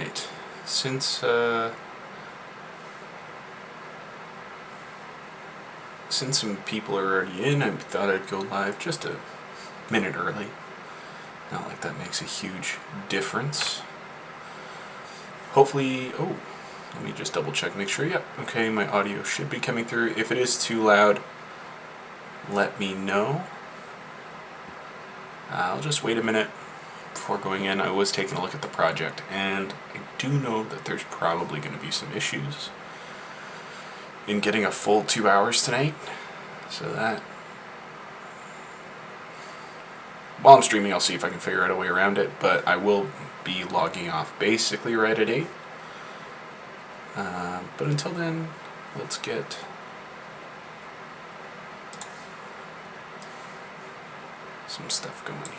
Alright, since some people are already in, I thought I'd go live just a minute early. Not like that makes a huge difference. Hopefully, oh, let me just double check, make sure, yep, okay, my audio should be coming through. If it is too loud, let me know. I'll just wait a minute before going in. I was taking a look at the project, and I do know that there's probably going to be some issues in getting a full 2 hours tonight. So that, while I'm streaming, I'll see if I can figure out a way around it, but I will be logging off basically right at 8. But until then, let's get some stuff going here.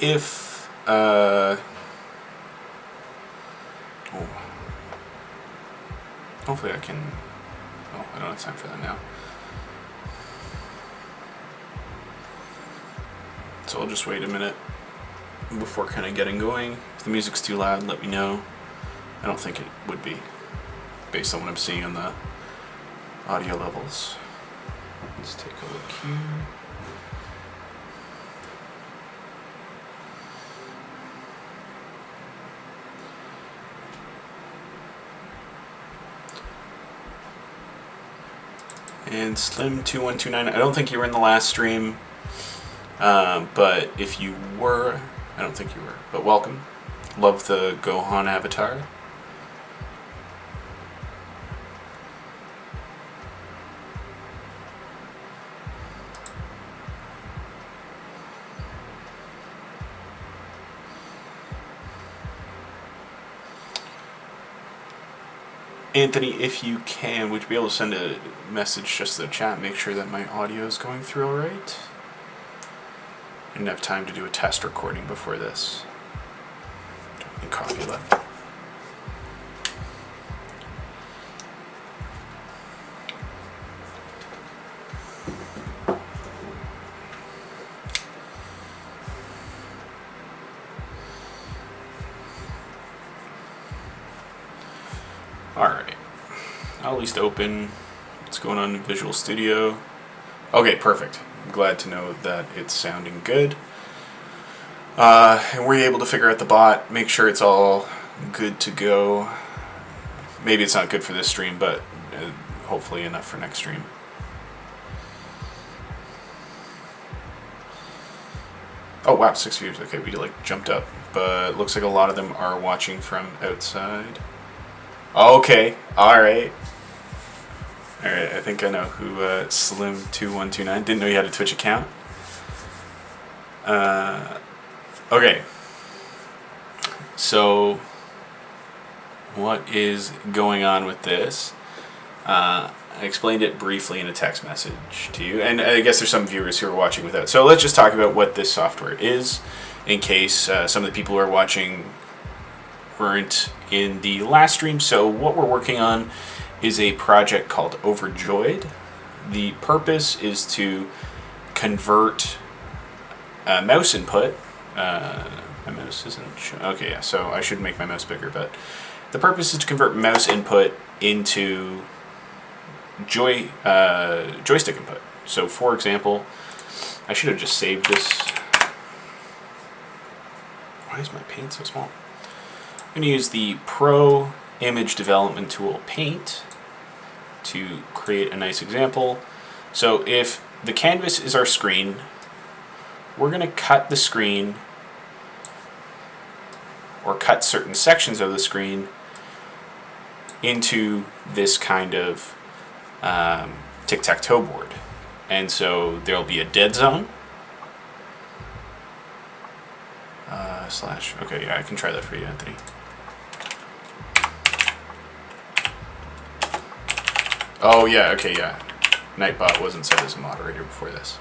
If hopefully I can, oh, I don't have time for that now. So I'll just wait a minute before kind of getting going. If the music's too loud, let me know. I don't think it would be, based on what I'm seeing on the audio levels. Let's take a look here. And Slim2129, I don't think you were in the last stream, but if you were, I don't think you were, but welcome. Love the Gohan avatar. Anthony, if you can, would you be able to send a message just to the chat, make sure that my audio is going through all right? I didn't have time to do a test recording before this. Don't have any coffee left. Alright, I'll at least open what's going on in Visual Studio. Okay, perfect. I'm glad to know that it's sounding good. And we're able to figure out the bot, make sure it's all good to go. Maybe it's not good for this stream, but hopefully enough for next stream. Oh wow, 6 viewers. Okay, we like jumped up, but looks like a lot of them are watching from outside. Okay, alright. Alright, I think I know who Slim2129. Didn't know you had a Twitch account. Okay. So, what is going on with this? I explained it briefly in a text message to you, and I guess there's some viewers who are watching without. So let's just talk about what this software is, in case some of the people who are watching weren't in the last stream. So what we're working on is a project called Overjoyed. The purpose is to convert mouse input. My mouse isn't okay, yeah, so I should make my mouse bigger, but the purpose is to convert mouse input into joystick input. So for example, I should have just saved this. Why is my paint so small? I'm going to use the Pro Image Development Tool Paint to create a nice example. So if the canvas is our screen, we're going to cut the screen or cut certain sections of the screen into this kind of tic-tac-toe board. And so there'll be a dead zone. Okay, yeah, I can try that for you, Anthony. Oh, yeah, okay, yeah. Nightbot wasn't set as a moderator before this.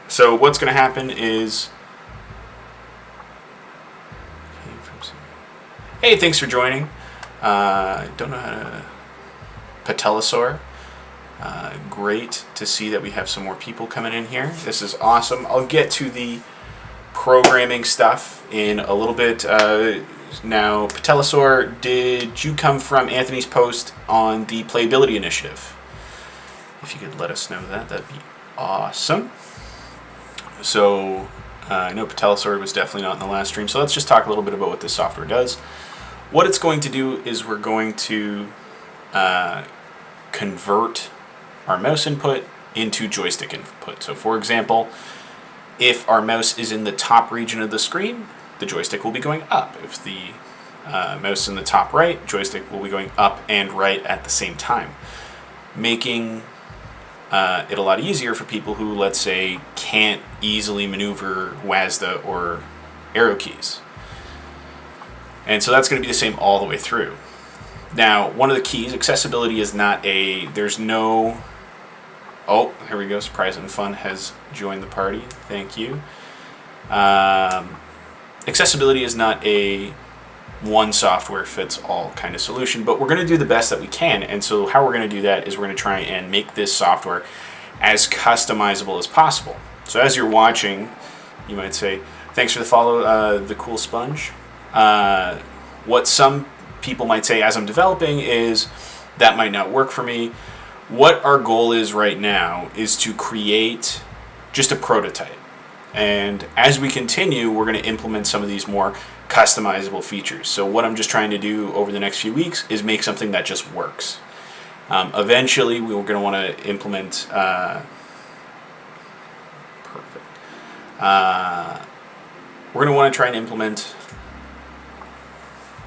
So what's going to happen is... Hey, thanks for joining. Don't know how to... Patelosaur. Great to see that we have some more people coming in here. This is awesome. I'll get to the programming stuff in a little bit. Now, Patelosaur, did you come from Anthony's post on the Playability Initiative? If you could let us know that, that'd be awesome. So, I know Patelosaur was definitely not in the last stream, so let's just talk a little bit about what this software does. What it's going to do is we're going to convert our mouse input into joystick input. So, for example, if our mouse is in the top region of the screen, the joystick will be going up. If the mouse is in the top right, joystick will be going up and right at the same time, making it a lot easier for people who, let's say, can't easily maneuver WASD or arrow keys. And so that's going to be the same all the way through. Now, one of the keys, accessibility is not a, there's no, oh, here we go, Surprise and Fun has joined the party, thank you. Accessibility is not a one software fits all kind of solution, but we're going to do the best that we can. And so how we're going to do that is we're going to try and make this software as customizable as possible. So as you're watching, you might say, thanks for the follow, the cool sponge. What some people might say as I'm developing is that might not work for me. What our goal is right now is to create just a prototype. And as we continue, we're going to implement some of these more customizable features. So what I'm just trying to do over the next few weeks is make something that just works. Eventually, we're going to want to implement... perfect. We're going to want to try and implement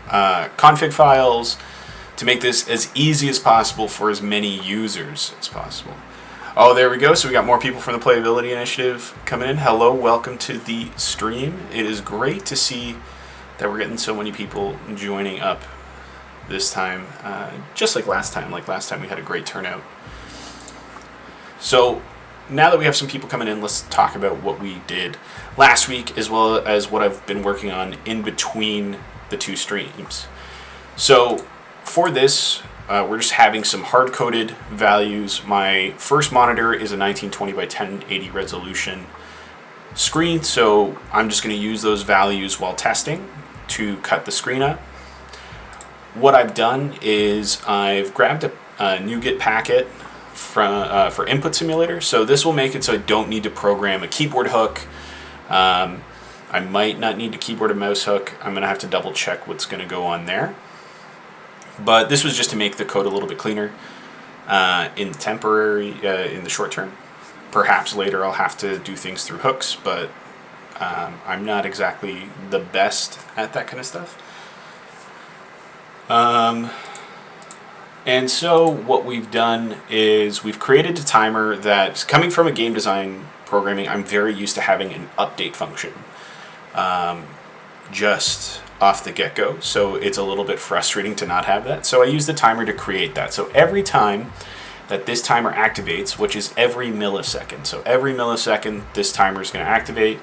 config files to make this as easy as possible for as many users as possible. Oh, there we go. So we got more people from the Playability Initiative coming in. Hello, welcome to the stream. It is great to see that we're getting so many people joining up this time, just like last time. Like last time we had a great turnout. So now that we have some people coming in, let's talk about what we did last week as well as what I've been working on in between the two streams. So for this, we're just having some hard-coded values. My first monitor is a 1920 by 1080 resolution screen, so I'm just going to use those values while testing to cut the screen up. What I've done is I've grabbed a NuGet packet for Input Simulator, so this will make it so I don't need to program a keyboard hook. I might not need a keyboard and mouse hook. I'm going to have to double check what's going to go on there. But this was just to make the code a little bit cleaner in the short term. Perhaps later I'll have to do things through hooks, but I'm not exactly the best at that kind of stuff. And so what we've done is we've created a timer that's coming from a game design programming. I'm very used to having an update function just off the get-go, so it's a little bit frustrating to not have that. So I use the timer to create that. So every time that this timer activates, which is every millisecond, so every millisecond this timer is going to activate,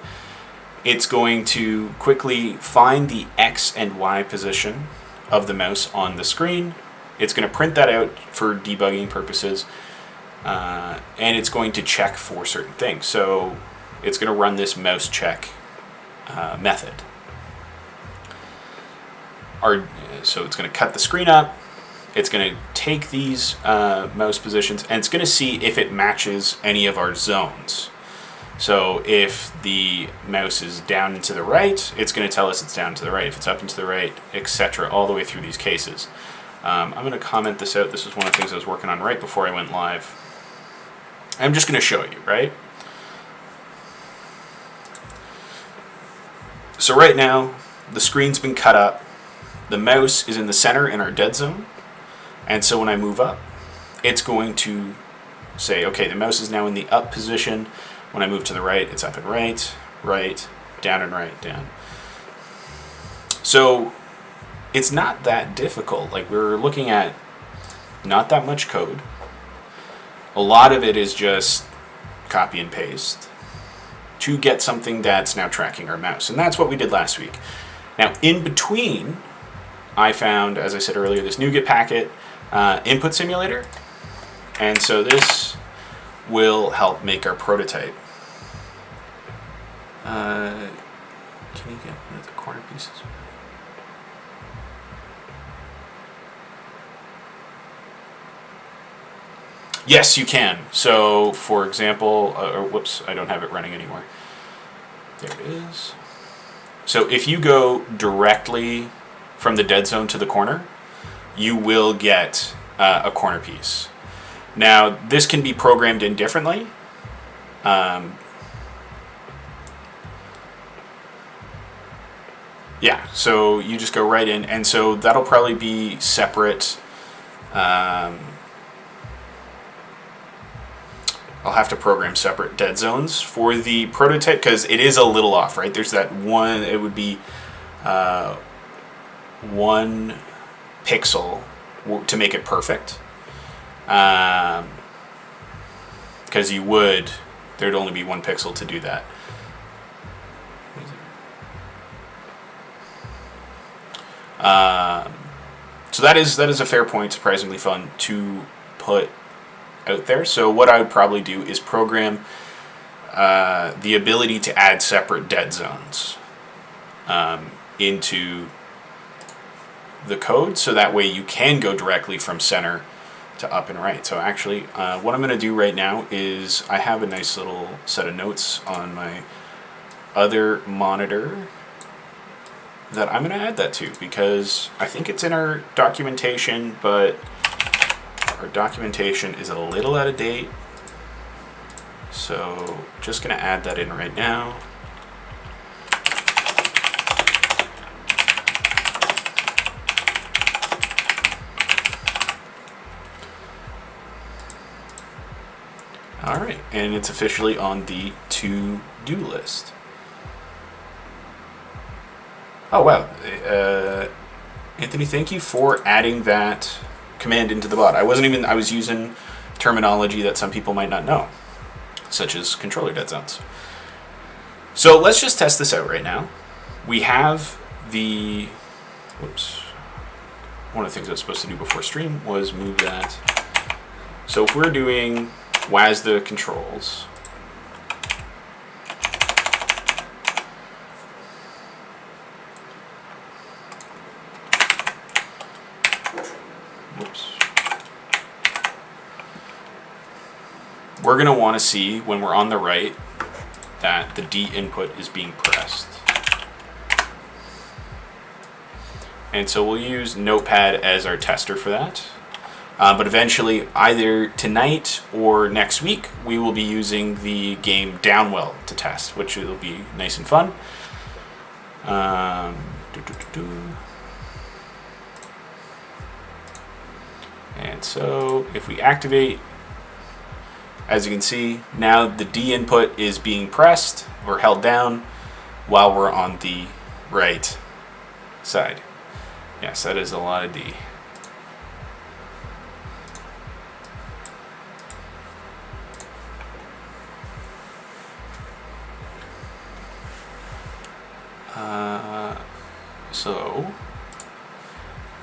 it's going to quickly find the X and Y position of the mouse on the screen. It's going to print that out for debugging purposes, and it's going to check for certain things. So it's going to run this mouse check method. So it's going to cut the screen up, it's going to take these mouse positions, and it's going to see if it matches any of our zones. So if the mouse is down and to the right, it's going to tell us it's down to the right. If it's up and to the right, etc., all the way through these cases. I'm going to comment this out. This was one of the things I was working on right before I went live. I'm just going to show you, right? So right now, the screen's been cut up. The mouse is in the center in our dead zone. And so when I move up, it's going to say, okay, the mouse is now in the up position. When I move to the right, it's up and right, right, down and right, down. So it's not that difficult. Like we're looking at not that much code. A lot of it is just copy and paste to get something that's now tracking our mouse. And that's what we did last week. Now, in between, I found, as I said earlier, this NuGet packet input simulator. And so this will help make our prototype. Can you get one of the corner pieces? Yes, you can. So, for example, whoops, I don't have it running anymore. There it is. So if you go directly from the dead zone to the corner, you will get a corner piece. Now, this can be programmed in differently. Yeah, so you just go right in, and so that'll probably be separate. I'll have to program separate dead zones for the prototype because it is a little off, right? There's that one, it would be 1 pixel to make it perfect. Because there'd only be 1 pixel to do that. So that is a fair point, surprisingly fun to put out there. So what I would probably do is program the ability to add separate dead zones into the code, so that way you can go directly from center to up and right. So actually, what I'm going to do right now is I have a nice little set of notes on my other monitor that I'm going to add that to, because I think it's in our documentation, but our documentation is a little out of date. So just going to add that in right now. All right, and it's officially on the to-do list. Oh, wow. Anthony, thank you for adding that command into the bot. I was using terminology that some people might not know, such as controller dead zones. So let's just test this out right now. We have the, whoops, one of the things I was supposed to do before stream was move that. So if we're doing WASDA controls, we're going to want to see when we're on the right that the D input is being pressed. And so we'll use Notepad as our tester for that. But eventually, either tonight or next week, we will be using the game Downwell to test, which will be nice and fun. And so if we activate, as you can see, now the D input is being pressed or held down while we're on the right side. Yes, that is a lot of D. So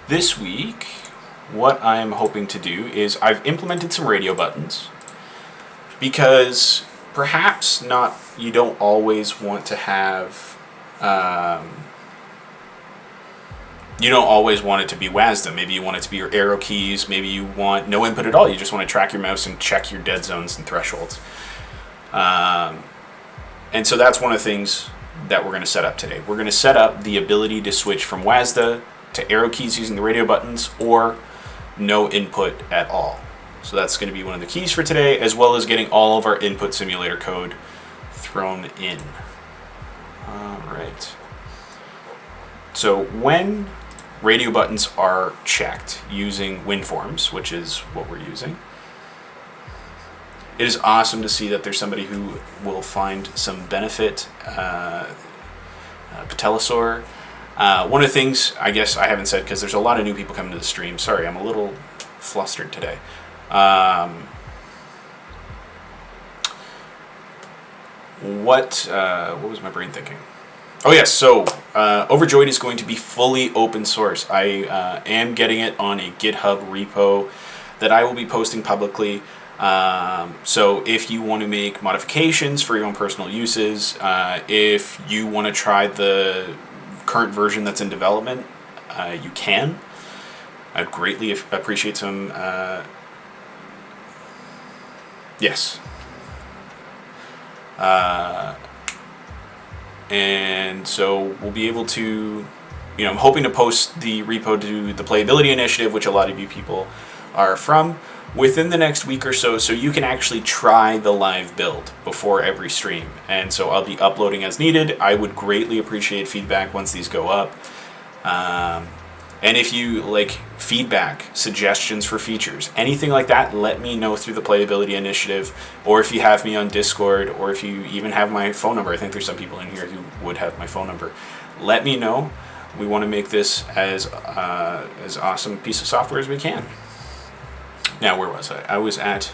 this week, what I'm hoping to do is I've implemented some radio buttons, because perhaps not, you don't always want to have, you don't always want it to be WASDA. Maybe you want it to be your arrow keys. Maybe you want no input at all. You just want to track your mouse and check your dead zones and thresholds. And so that's one of the things that we're going to set up today. We're going to set up the ability to switch from WASDA to arrow keys using the radio buttons, or no input at all. So that's going to be one of the keys for today, as well as getting all of our input simulator code thrown in. All right. So when radio buttons are checked using WinForms, which is what we're using, it is awesome to see that there's somebody who will find some benefit. Patelosaur. One of the things I guess I haven't said, because there's a lot of new people coming to the stream. Sorry, I'm a little flustered today. What was my brain thinking? Oh yes, so Overjoyed is going to be fully open source. I am getting it on a GitHub repo that I will be posting publicly. So if you want to make modifications for your own personal uses, if you want to try the current version that's in development, you can. I'd greatly appreciate some... yes. And so we'll be able to, I'm hoping to post the repo to the Playability Initiative, which a lot of you people are from, within the next week or so you can actually try the live build before every stream. And so I'll be uploading as needed. I would greatly appreciate feedback once these go up. And if you like feedback, suggestions for features, anything like that, let me know through the Playability Initiative, or if you have me on Discord, or if you even have my phone number. I think there's some people in here who would have my phone number. Let me know. We want to make this as awesome a piece of software as we can. Now, where was I? I was at...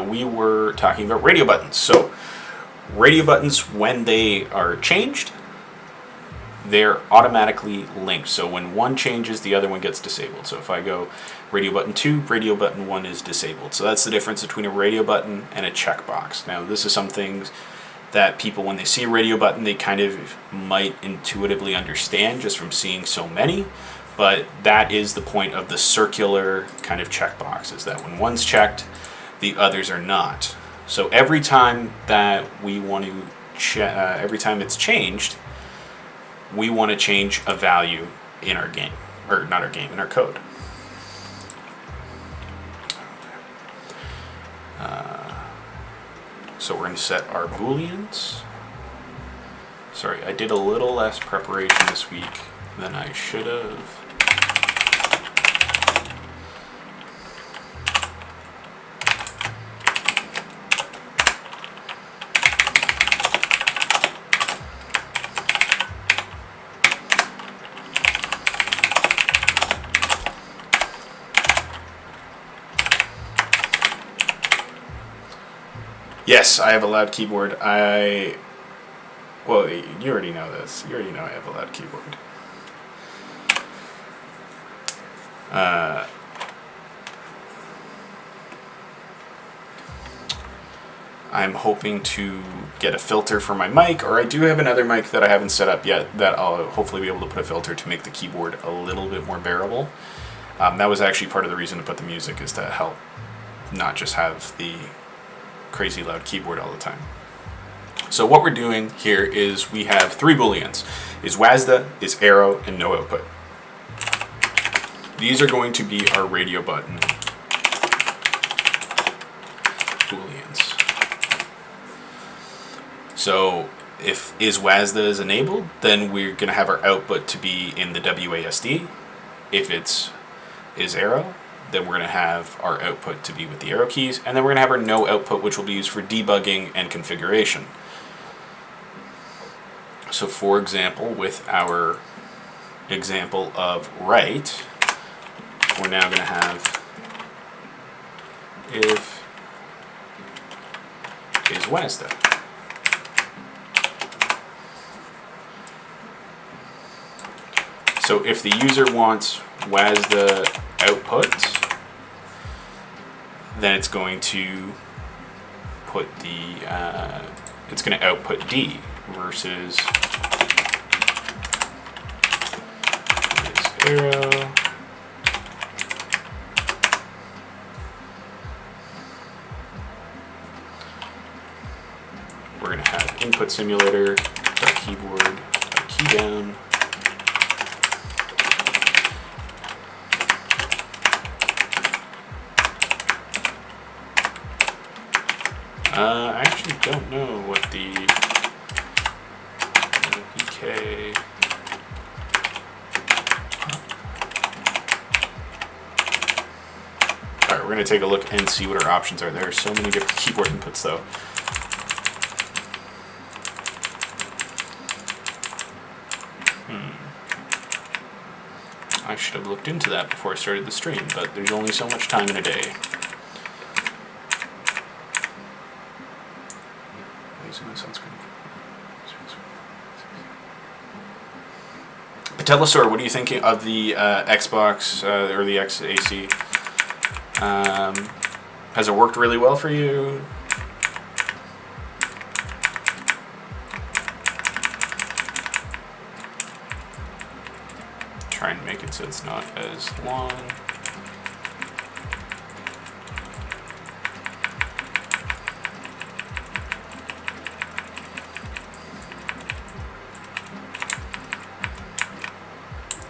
we were talking about radio buttons. So, radio buttons, when they are changed, they're automatically linked. So when one changes, the other one gets disabled. So if I go radio button 2, radio button 1 is disabled. So that's the difference between a radio button and a checkbox. Now this is some things that people, when they see a radio button, they kind of might intuitively understand just from seeing so many. But that is the point of the circular kind of checkbox, is that when one's checked, the others are not. So every time that we want to, every time it's changed, we want to change a value in our game, or not our game, in our code. So we're going to set our booleans. Sorry, I did a little less preparation this week than I should have. Yes, I have a loud keyboard. Well, you already know this. You already know I have a loud keyboard. I'm hoping to get a filter for my mic, or I do have another mic that I haven't set up yet that I'll hopefully be able to put a filter to make the keyboard a little bit more bearable. That was actually part of the reason to put the music, is to help not just have the crazy loud keyboard all the time. So what we're doing here is we have 3 booleans: is WASDA, is arrow, and no output. These are going to be our radio button booleans. So if is WASDA is enabled, then we're going to have our output to be in the WASD. If it's is arrow, then we're going to have our output to be with the arrow keys, and then we're going to have our no output, which will be used for debugging and configuration. So for example, with our example of write, we're now going to have if is WASDA. So if the user wants WASDA output, then it's going to put the it's going to output D versus is arrow. We're going to have input simulator keyboard key down. I actually don't know what the VK. Alright, we're going to take a look and see what our options are. There are so many different keyboard inputs though. looked into that before I started the stream, but there's only so much time in a day. Using my sunscreen. Patellosaur, what are you thinking of the Xbox or the XAC? Has it worked really well for you? Try and make it so it's not as long.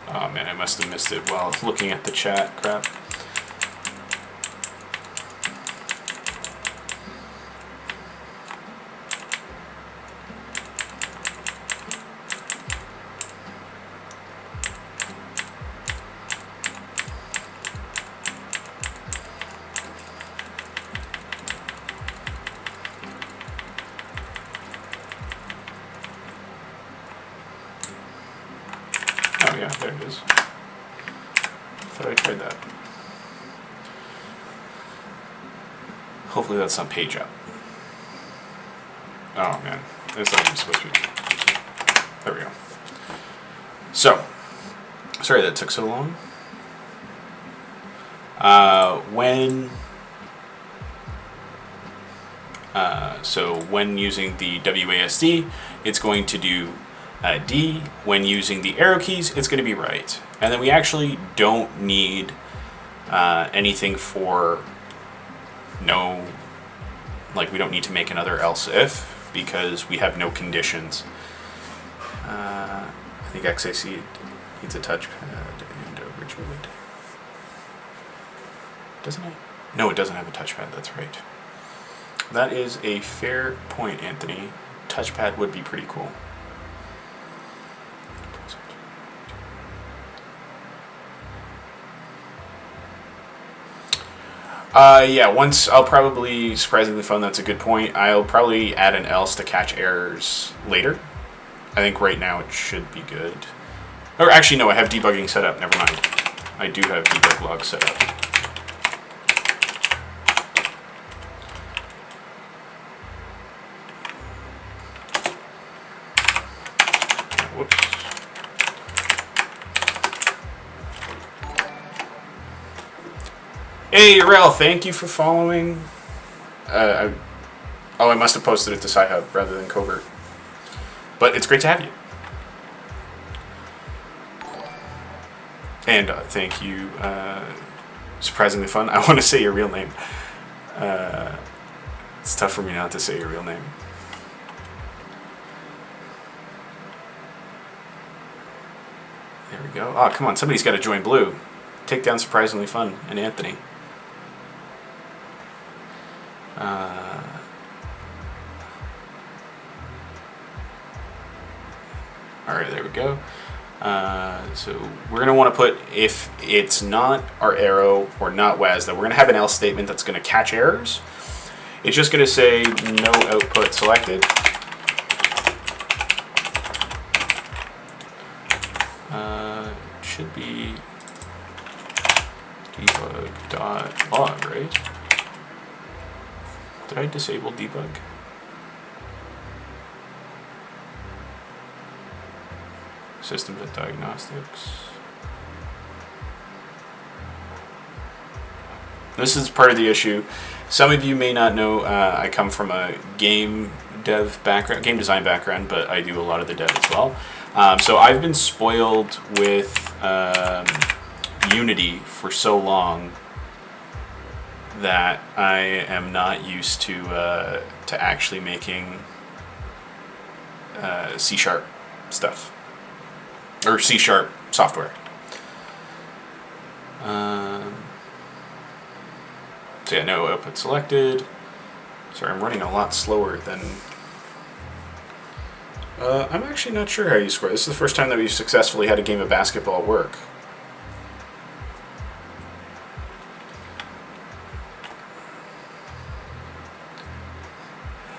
Oh man, I must have missed it while looking at the chat. Crap. Oh yeah, there it is. Thought I tried that. Hopefully that's not page up. Oh man, it's not even supposed to be. There we go. So, sorry that took so long. When using the WASD, it's going to do D. When using the arrow keys, it's going to be right. And then we actually don't need anything for no, like we don't need to make another else if, because we have no conditions. I think XAC needs a touchpad and Overjoyed. Doesn't it? No, it doesn't have a touchpad, that's right. That is a fair point, Anthony. Touchpad would be pretty cool. Yeah, once I'll probably, surprisingly fun, that's a good point. I'll probably add an else to catch errors later. I think right now it should be good. Or actually, no, I have debugging set up. Never mind. I do have debug log set up. Whoops. Hey, Rel, thank you for following. I must have posted it to Sci-Hub rather than Covert. But it's great to have you. And thank you. Surprisingly fun. I want to say your real name. It's tough for me not to say your real name. There we go. Oh, come on. Somebody's got to join Blue. Take down Surprisingly Fun and Anthony. Alright, there we go. So we're going to want to put, if it's not our arrow or not WASDA, we're going to have an else statement that's going to catch errors. It's just going to say no output selected. It should be debug.log, right? Did I disable debug? Systems and diagnostics. This is part of the issue. Some of you may not know I come from a game design background, but I do a lot of the dev as well. So I've been spoiled with Unity for so long that I am not used to actually making C# stuff. Or C# software. So yeah, no output selected. Sorry, I'm running a lot slower than... I'm actually not sure how you score. This is the first time that we've successfully had a game of basketball work.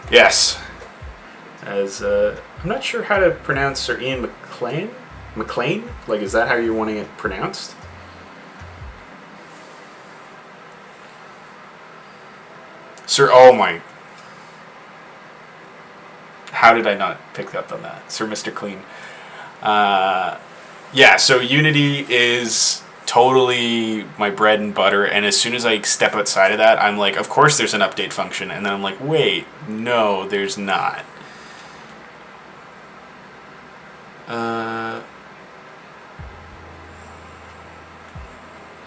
Yes. As, I'm not sure how to pronounce Sir Ian McLean? McLean? Like, is that how you're wanting it pronounced? Sir, oh my. How did I not pick up on that? Sir Mr. Clean. Yeah, so Unity is totally my bread and butter, and as soon as I step outside of that, I'm like, of course there's an update function, and then I'm like, wait, no, there's not.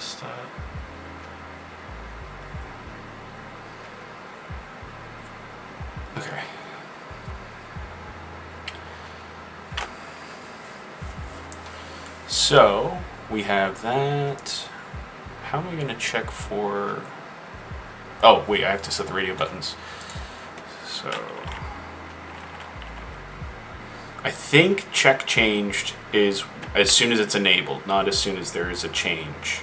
Stop. Okay. So, we have that. How am I going to check for... Oh, wait, I have to set the radio buttons. So... I think check changed is as soon as it's enabled, not as soon as there is a change.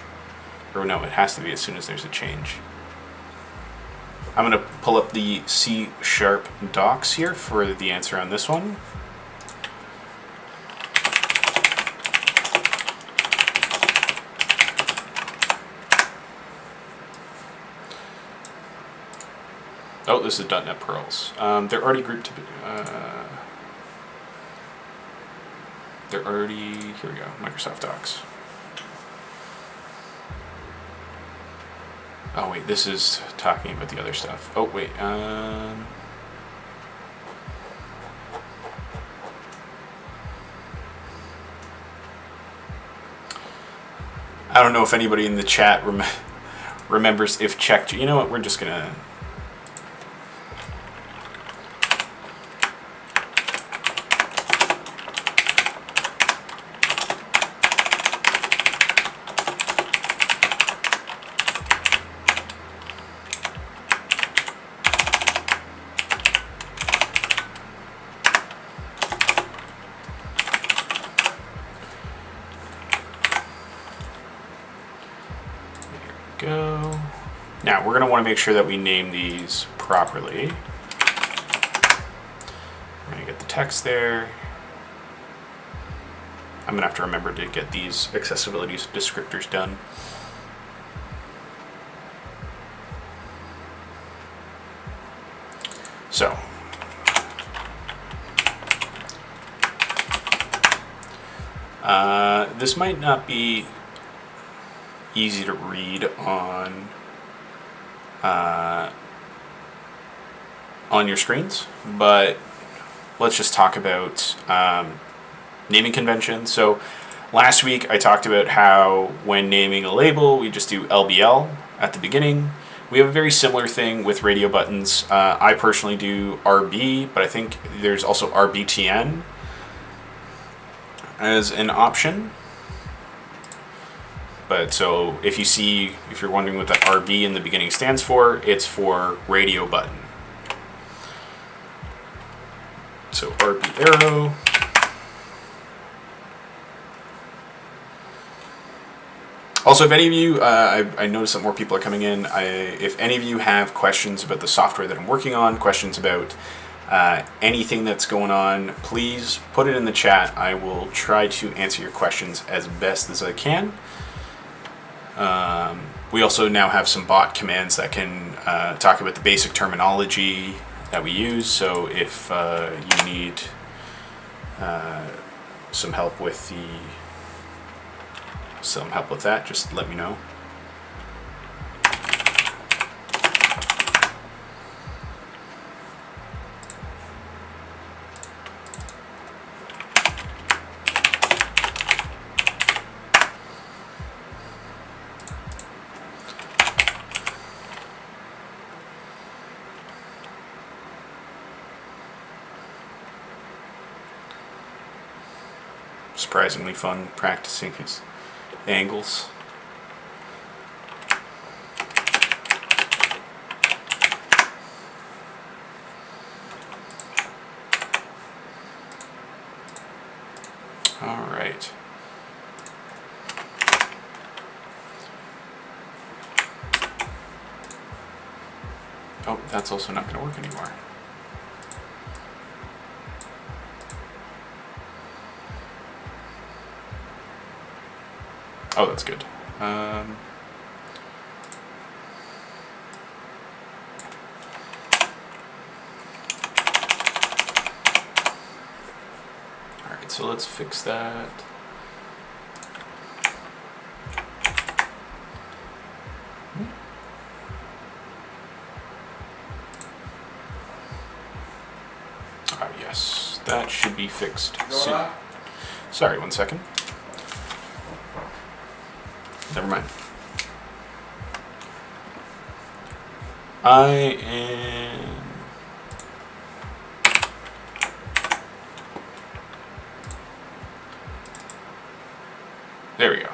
Or no, it has to be as soon as there's a change. I'm going to pull up the C# docs here for the answer on this one. Oh, this is .NET Pearls. They're already grouped to be... they're already... Here we go. Microsoft Docs. Oh, wait. This is talking about the other stuff. Oh, wait. I don't know if anybody in the chat remembers if check... You know what? We're just going to... Go. Now we're going to want to make sure that we name these properly. We're going to get the text there. I'm going to have to remember to get these accessibility descriptors done. So, this might not be easy to read on your screens, but let's just talk about naming conventions. So last week I talked about how when naming a label we just do LBL at the beginning. We have a very similar thing with radio buttons. I personally do RB, but I think there's also RBTN as an option. But so if you're wondering what that RB in the beginning stands for, it's for radio button. So RB arrow. Also, if any of you, I noticed that more people are coming in. If any of you have questions about the software that I'm working on, questions about anything that's going on, please put it in the chat. I will try to answer your questions as best as I can. We also now have some bot commands that can talk about the basic terminology that we use. So if you need some help with that, just let me know. Surprisingly fun practicing his angles. All right. Oh, that's also not going to work anymore. Oh, that's good. so let's fix that. Yes, that should be fixed soon. Sorry, 1 second. Never mind. I am... There we go.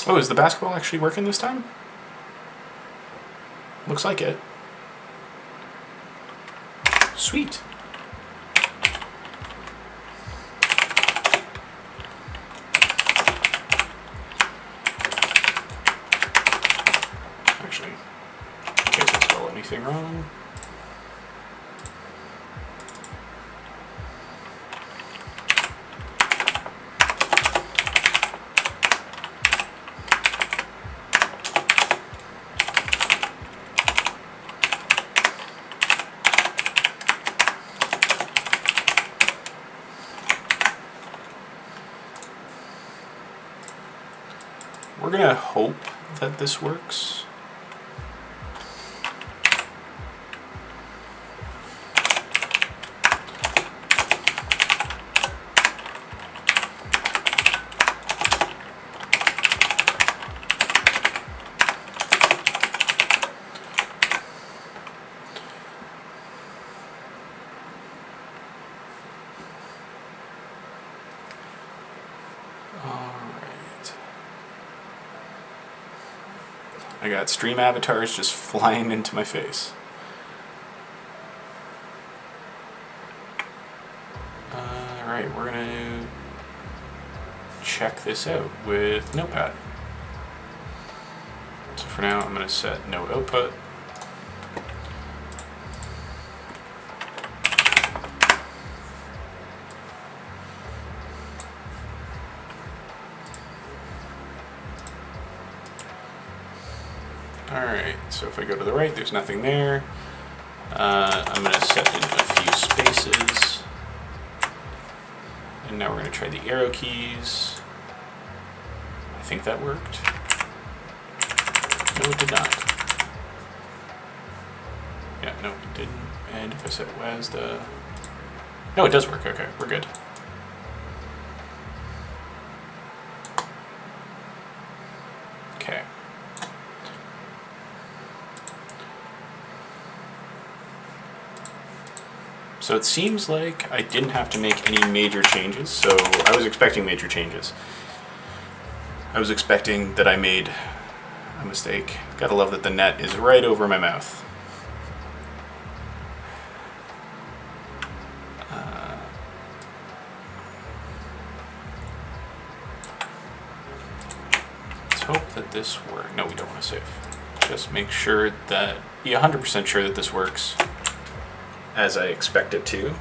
Oh, is the basketball actually working this time? Looks like it. Sweet. Actually, in case I spell anything wrong. We're gonna hope that this works. I got stream avatars just flying into my face. Alright, we're gonna check this out with Notepad. So for now, I'm gonna set no output. Alright, so if I go to the right, there's nothing there. I'm going to set in a few spaces. And now we're going to try the arrow keys. I think that worked. No, it did not. Yeah, no, it didn't. And if I set WASDA... No, it does work. Okay, we're good. Okay. So it seems like I didn't have to make any major changes, so I was expecting major changes. I was expecting that I made a mistake. Gotta love that the net is right over my mouth. Let's hope that this works. No, we don't want to save. Just make sure that, be 100% sure that this works as I expect it to.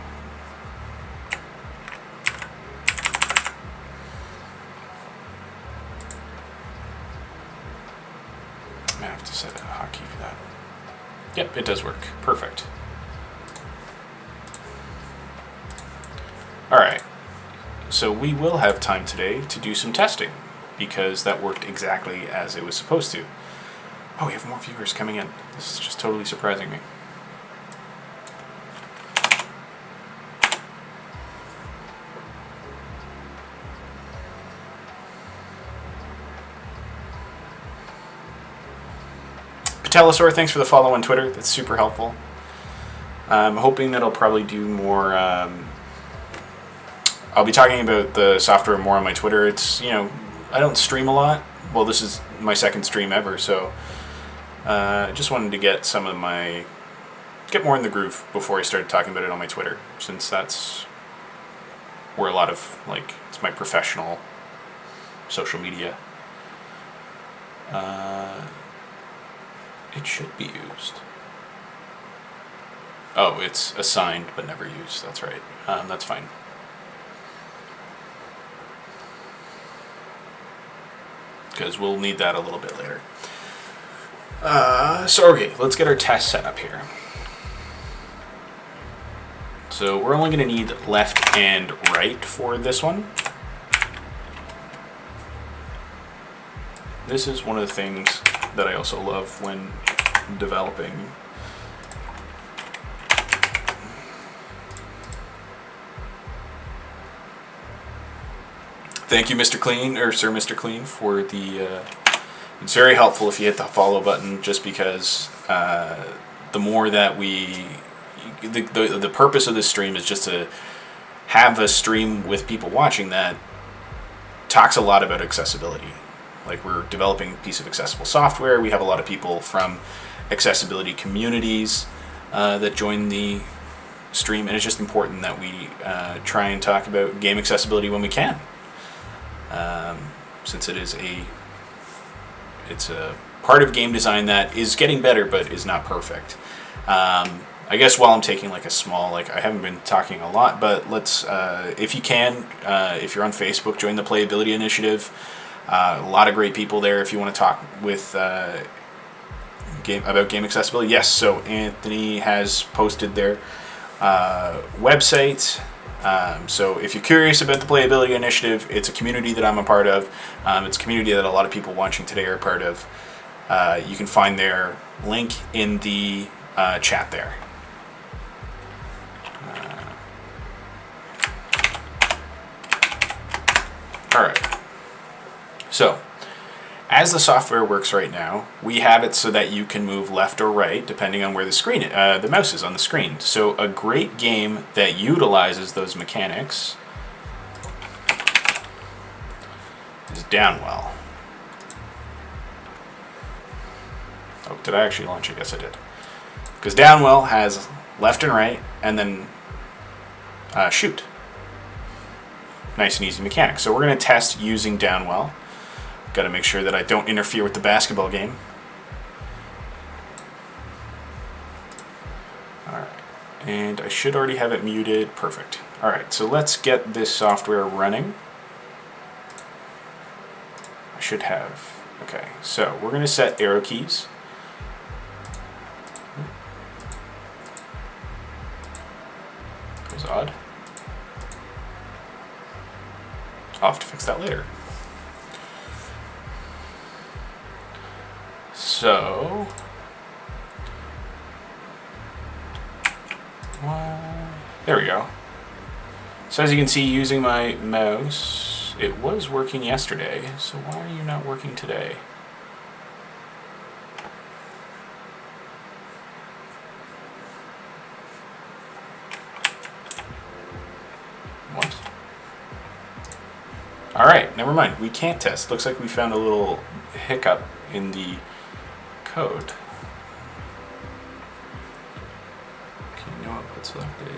I have to set a hotkey for that. Yep, it does work. Perfect. Alright, so we will have time today to do some testing because that worked exactly as it was supposed to. Oh, we have more viewers coming in. This is just totally surprising me. Telesaur, thanks for the follow on Twitter. That's super helpful. I'm hoping that I'll probably do more. I'll be talking about the software more on my Twitter. It's, you know, I don't stream a lot. Well, this is my second stream ever, so I just wanted to get some of my, get more in the groove before I started talking about it on my Twitter, since that's where a lot of, like, it's my professional social media. It should be used. Oh, it's assigned but never used. That's right. That's fine. Because we'll need that a little bit later. So, okay, let's get our test set up here. So we're only going to need left and right for this one. This is one of the things that I also love when developing. Thank you, Mr. Clean, or Sir Mr. Clean, for the... it's very helpful if you hit the follow button, just because the more that we... The purpose of this stream is just to have a stream with people watching that talks a lot about accessibility. Like, we're developing a piece of accessible software. We have a lot of people from accessibility communities that join the stream, and it's just important that we try and talk about game accessibility when we can. Since it's a part of game design that is getting better but is not perfect. I guess while I'm taking like a small, like, I haven't been talking a lot, but let's, if you can, if you're on Facebook, join the Playability Initiative. A lot of great people there if you want to talk with about game accessibility. Yes, so Anthony has posted their website. So if you're curious about the Playability Initiative, it's a community that I'm a part of. It's a community that a lot of people watching today are a part of. You can find their link in the chat there. Alright. So, as the software works right now, we have it so that you can move left or right depending on where the mouse is on the screen. So a great game that utilizes those mechanics is Downwell. Oh, did I actually launch it? Yes, I did. Because Downwell has left and right, and then shoot. Nice and easy mechanics. So we're going to test using Downwell. Got to make sure that I don't interfere with the basketball game. Alright. And I should already have it muted. Perfect. Alright, so let's get this software running. I should have. Okay, so we're going to set arrow keys. That was odd. I'll have to fix that later. So, there we go. So as you can see, using my mouse, it was working yesterday, so why are you not working today? What? Alright, never mind. We can't test. Looks like we found a little hiccup in the code. Okay, no output selected.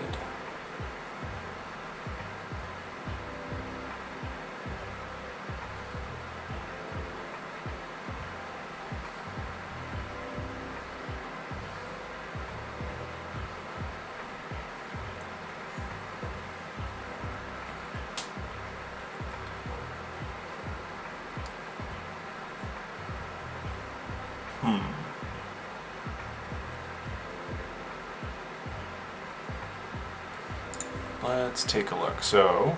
Let's take a look. So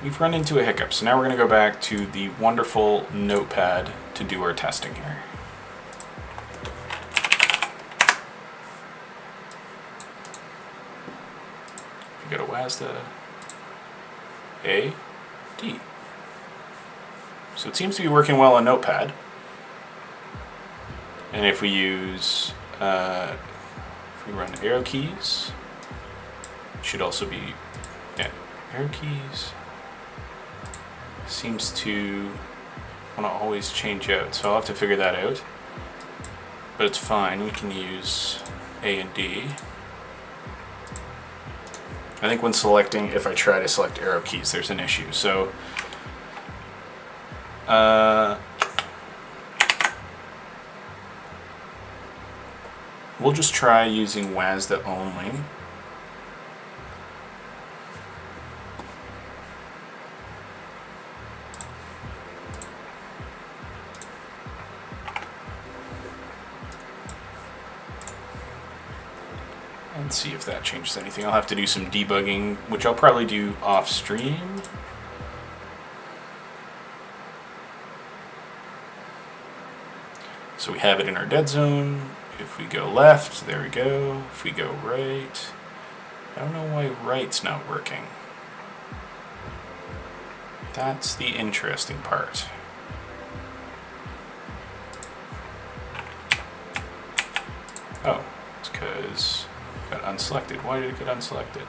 we've run into a hiccup. So now we're going to go back to the wonderful notepad to do our testing here. If you go to WASDA, A, D. So it seems to be working well on Notepad. And if we use, if we run arrow keys, it should also be, yeah, arrow keys seems to want to always change out. So I'll have to figure that out. But it's fine, we can use A and D. I think when selecting, if I try to select arrow keys, there's an issue. So we'll just try using WASDA only. And see if that changes anything. I'll have to do some debugging, which I'll probably do off stream. So we have it in our dead zone. If we go left, there we go. If we go right, I don't know why right's not working. That's the interesting part. Oh, it's because it got unselected. Why did it get unselected?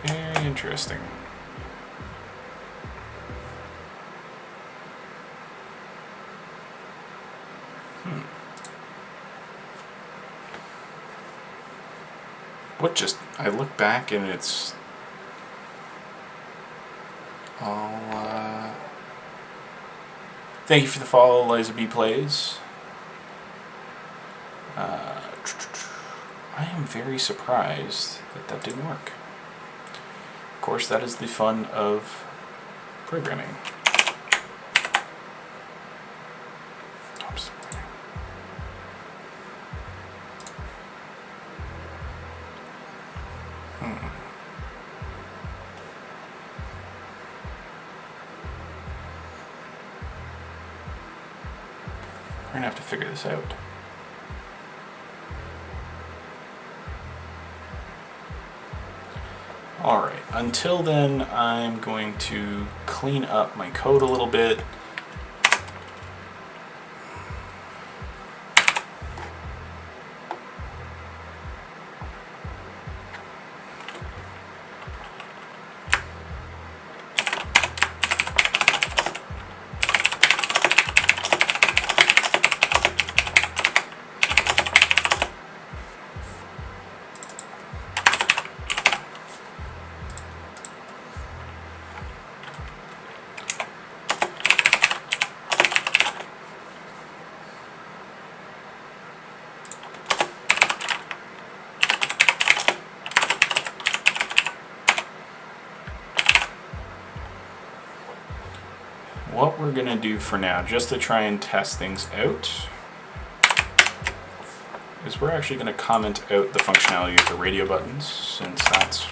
Very interesting. What just, I look back and it's all, thank you for the follow, Eliza B Plays. I am very surprised that that didn't work. Of course, that is the fun of programming. We're gonna have to figure this out. Alright, until then I'm going to clean up my code a little bit. What we're going to do for now, just to try and test things out, is we're actually going to comment out the functionality of the radio buttons, since that's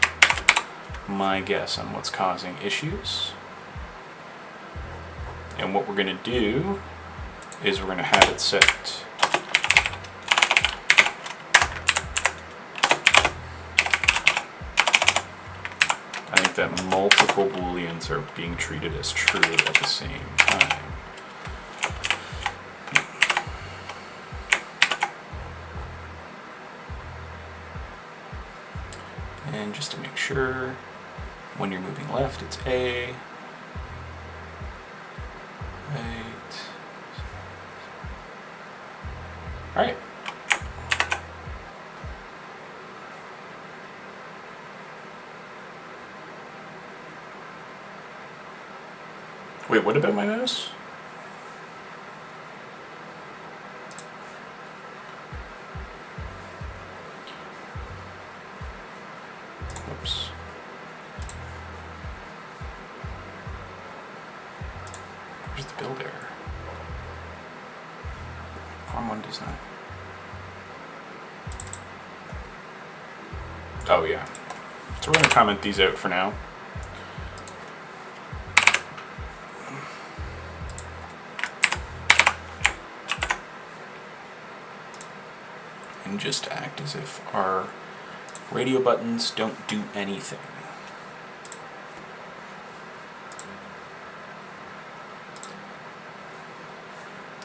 my guess on what's causing issues. And what we're going to do is we're going to have it set that multiple booleans are being treated as true at the same time. And just to make sure, when you're moving left, it's A, right. All right. Wait, what about my mouse? Whoops. Where's the build error? Form 1 does not. Oh yeah. So we're going to comment these out for now. And just act as if our radio buttons don't do anything.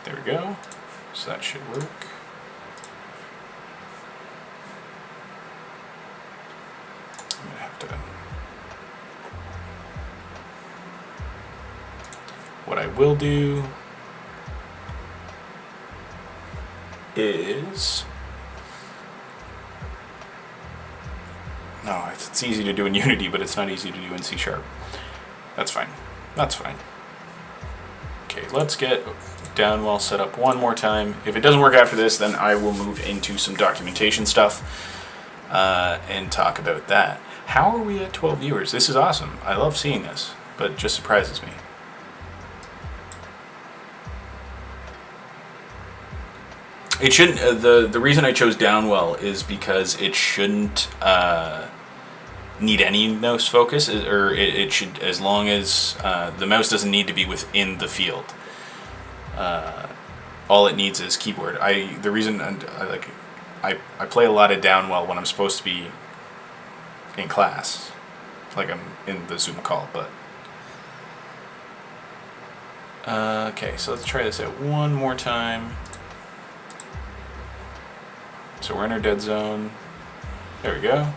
There we go. So that should work. I'm gonna have to what I will do is... No, it's easy to do in Unity, but it's not easy to do in C#. That's fine. That's fine. Okay, let's get Downwell set up one more time. If it doesn't work after this, then I will move into some documentation stuff and talk about that. How are we at 12 viewers? This is awesome. I love seeing this, but it just surprises me. It shouldn't. The reason I chose Downwell is because it shouldn't need any mouse focus, or it should, as long as the mouse doesn't need to be within the field. All it needs is keyboard. The reason I play a lot of Downwell when I'm supposed to be in class, like I'm in the Zoom call, but. Okay, so let's try this out one more time. So we're in our dead zone. There we go.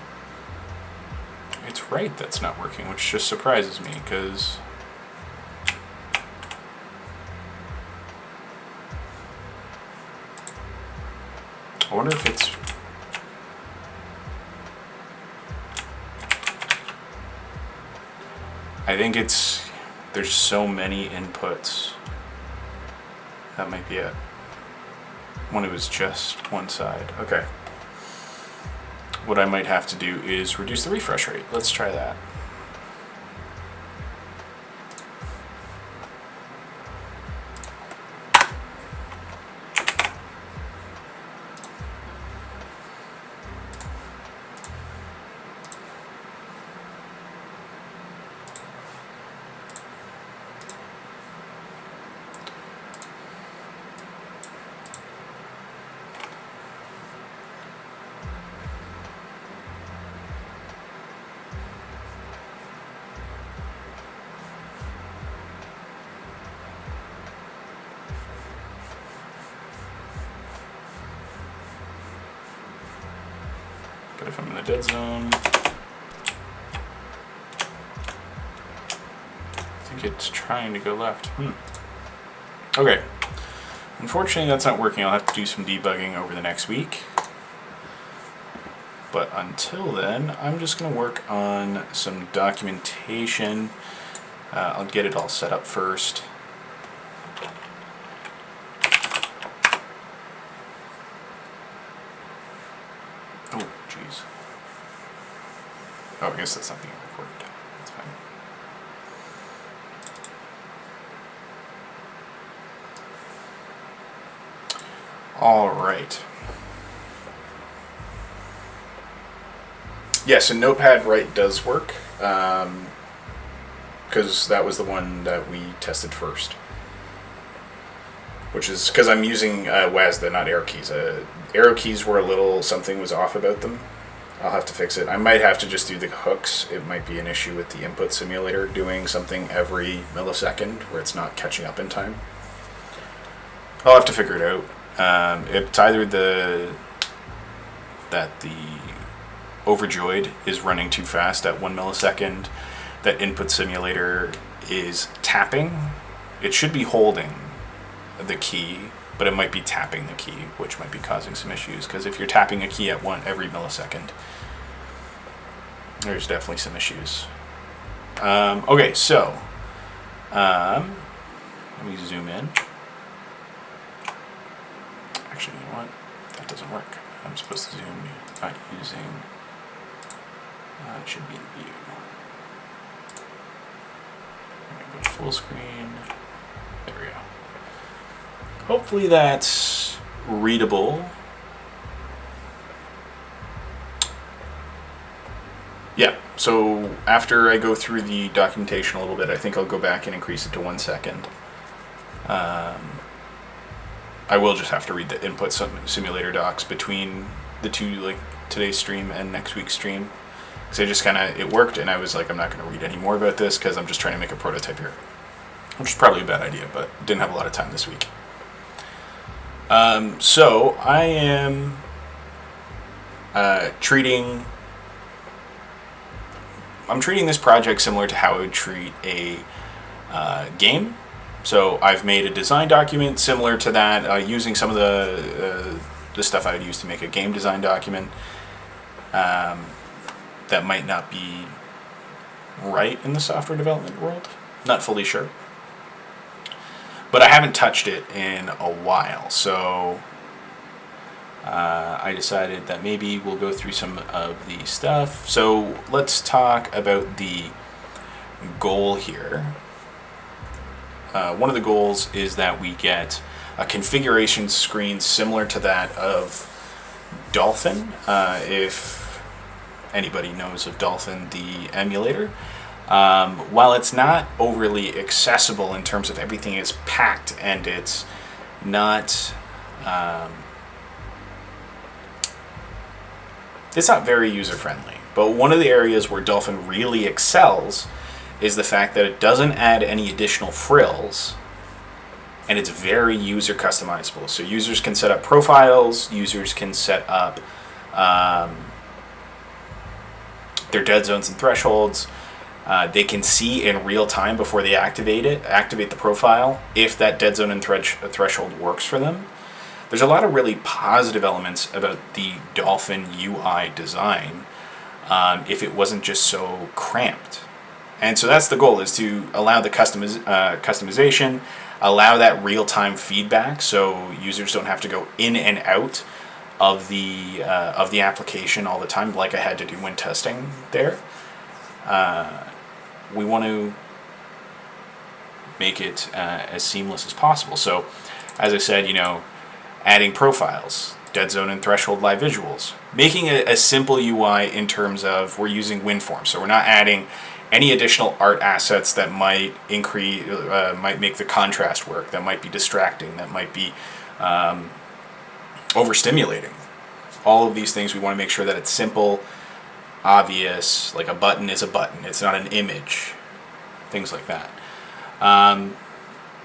It's right that's not working, which just surprises me, because I wonder if it's... I think it's... There's so many inputs. That might be it. When it was just one side. Okay. What I might have to do is reduce the refresh rate. Let's try that. But if I'm in the dead zone, I think it's trying to go left. Okay. Unfortunately, that's not working. I'll have to do some debugging over the next week. But until then, I'm just going to work on some documentation. I'll get it all set up first. Oh, jeez. Oh, I guess that's not being recorded. That's fine. All right. Yeah, so Notepad Write does work, because that was the one that we tested first. Which is because I'm using WASDA, not arrow keys. Arrow keys were something was off about them. I'll have to fix it. I might have to just do the hooks. It might be an issue with the input simulator doing something every millisecond where it's not catching up in time. I'll have to figure it out. It's either that the Overjoyed is running too fast at 1 millisecond, that input simulator is tapping. It should be holding the key, but it might be tapping the key, which might be causing some issues, because if you're tapping a key at every millisecond, there's definitely some issues. Okay, so let me zoom in. Actually, you know what? That doesn't work. I'm supposed to zoom not using... it should be in view. I'm going to go to full screen. There we go. Hopefully that's readable. Yeah, so after I go through the documentation a little bit, I think I'll go back and increase it to 1 second. I will just have to read the input simulator docs between the two, like today's stream and next week's stream. Because I just it worked, and I was like, I'm not going to read any more about this because I'm just trying to make a prototype here. Which is probably a bad idea, but didn't have a lot of time this week. So I am treating this project similar to how I would treat a game. So I've made a design document similar to that, using some of the stuff I would use to make a game design document. That might not be right in the software development world. Not fully sure. But I haven't touched it in a while, so I decided that maybe we'll go through some of the stuff. So let's talk about the goal here. One of the goals is that we get a configuration screen similar to that of Dolphin. If anybody knows of Dolphin, the emulator. While it's not overly accessible in terms of everything is packed and it's not very user-friendly. But one of the areas where Dolphin really excels is the fact that it doesn't add any additional frills, and it's very user customizable. So users can set up profiles, users can set up their dead zones and thresholds. They can see in real time before they activate the profile, if that dead zone and threshold works for them. There's a lot of really positive elements about the Dolphin UI design, if it wasn't just so cramped. And so that's the goal, is to allow the customization, allow that real-time feedback, so users don't have to go in and out of the application all the time, like I had to do when testing there. We want to make it as seamless as possible. So, as I said, adding profiles, dead zone and threshold live visuals, making it a simple UI in terms of we're using WinForm, so we're not adding any additional art assets that might might make the contrast work, that might be distracting, that might be overstimulating. All of these things, we want to make sure that it's simple, obvious, like a button is a button, it's not an image, things like that.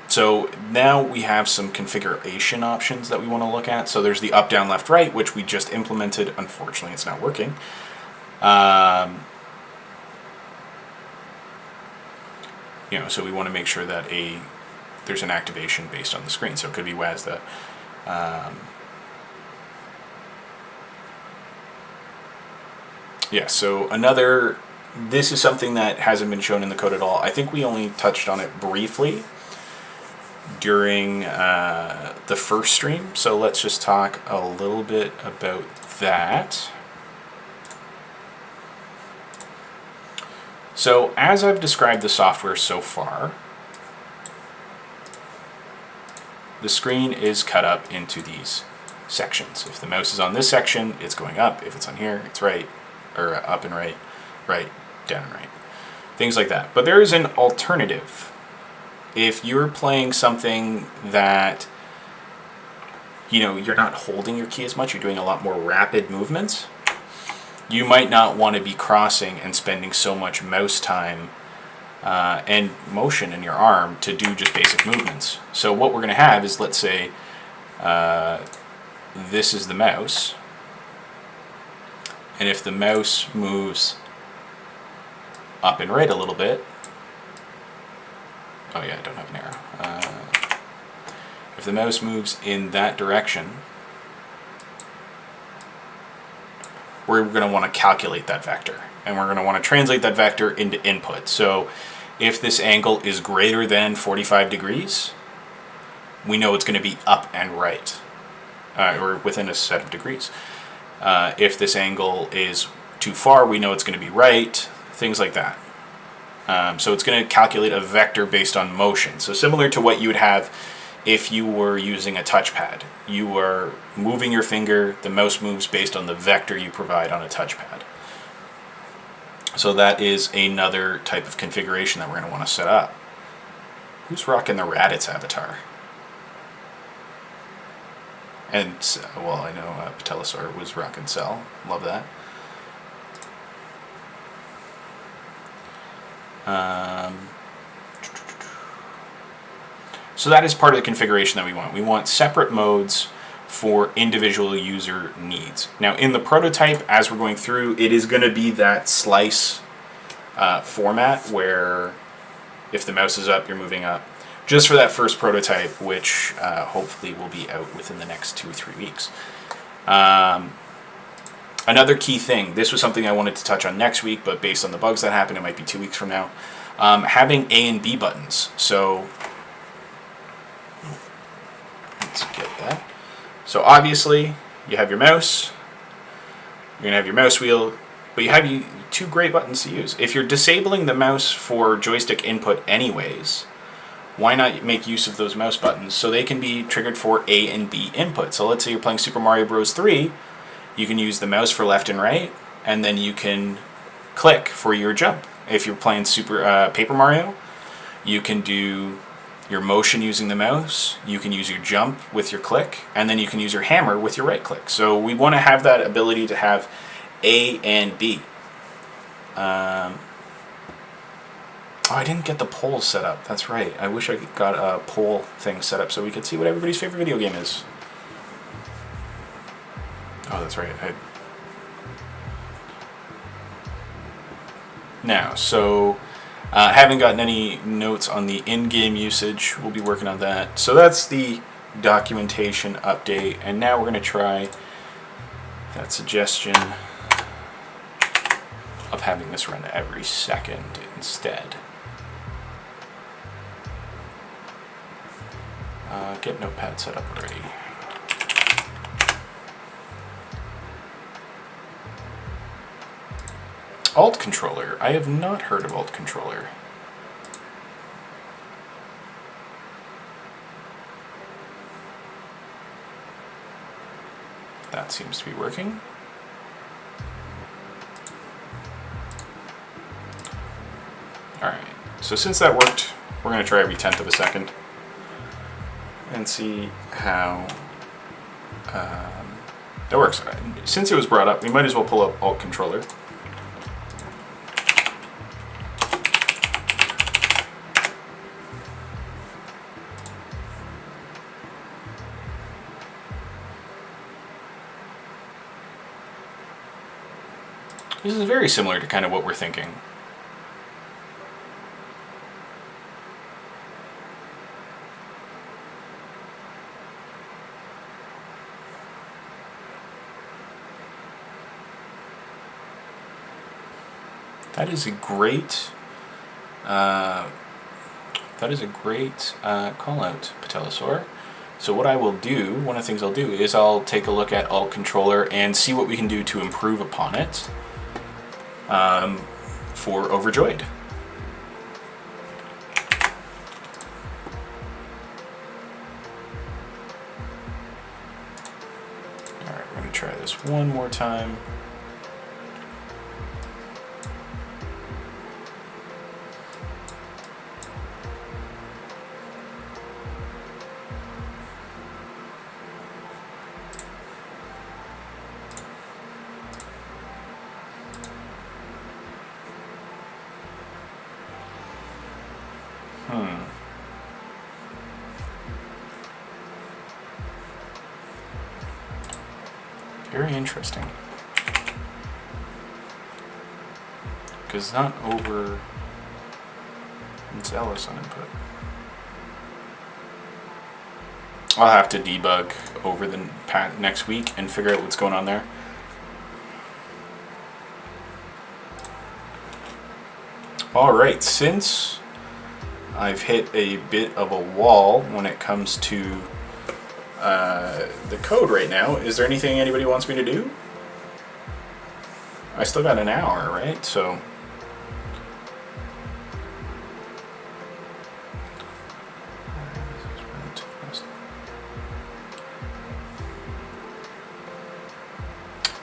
So now we have some configuration options that we want to look at. So there's the up, down, left, right, which we just implemented. Unfortunately, it's not working. So we want to make sure that there's an activation based on the screen. So it could be WASDA. So this is something that hasn't been shown in the code at all. I think we only touched on it briefly during the first stream. So let's just talk a little bit about that. So as I've described the software so far, the screen is cut up into these sections. If the mouse is on this section, it's going up. If it's on here, it's right, or up and right, down and right. Things like that. But there is an alternative. If you're playing something that, you're not holding your key as much, you're doing a lot more rapid movements, you might not want to be crossing and spending so much mouse time and motion in your arm to do just basic movements. So what we're going to have is, let's say, this is the mouse, and if the mouse moves up and right a little bit, oh yeah, I don't have an arrow. If the mouse moves in that direction, we're going to want to calculate that vector, and we're going to want to translate that vector into input. So if this angle is greater than 45 degrees, we know it's going to be up and right, or within a set of degrees. If this angle is too far, we know it's going to be right, things like that. So it's going to calculate a vector based on motion. So similar to what you would have if you were using a touchpad. You are moving your finger, the mouse moves based on the vector you provide on a touchpad. So that is another type of configuration that we're going to want to set up. Who's rocking the Raditz avatar? And, well, I know Patelosaur was rocking Cell. Love that. So that is part of the configuration that we want. We want separate modes for individual user needs. Now in the prototype, as we're going through, it is going to be that slice format where if the mouse is up, you're moving up. just for that first prototype, which hopefully will be out within the next 2 or 3 weeks. Another key thing, this was something I wanted to touch on next week, but based on the bugs that happened, it might be 2 weeks from now. Having A and B buttons. So let's get that. So obviously, you have your mouse, you're going to have your mouse wheel, but you have 2 great buttons to use. If you're disabling the mouse for joystick input anyways, why not make use of those mouse buttons so they can be triggered for A and B input? So let's say you're playing Super Mario Bros. 3, you can use the mouse for left and right, and then you can click for your jump. If you're playing Paper Mario, you can do your motion using the mouse, you can use your jump with your click, and then you can use your hammer with your right click. So we want to have that ability to have A and B. Oh, I didn't get the poll set up. That's right. I wish I got a poll thing set up so we could see what everybody's favorite video game is. Oh, that's right. Now, so haven't gotten any notes on the in-game usage. We'll be working on that. So that's the documentation update. And now we're going to try that suggestion of having this run every second instead. Get Notepad set up already. Alt controller. I have not heard of alt controller. That seems to be working. Alright, so since that worked, we're going to try every 1/10 of a second and see how that works. Since it was brought up, we might as well pull up alt controller. This is very similar to kind of what we're thinking. That is a great call out, Patelosaur. So what I will do, one of the things I'll do is I'll take a look at alt controller and see what we can do to improve upon it for Overjoyed. Alright, we're going to try this one more time. Very interesting. Because it's not over. It's Ellis on input. I'll have to debug over the next week and figure out what's going on there. Alright, since I've hit a bit of a wall when it comes to the code right now, is there anything anybody wants me to do? I still got an hour, right? So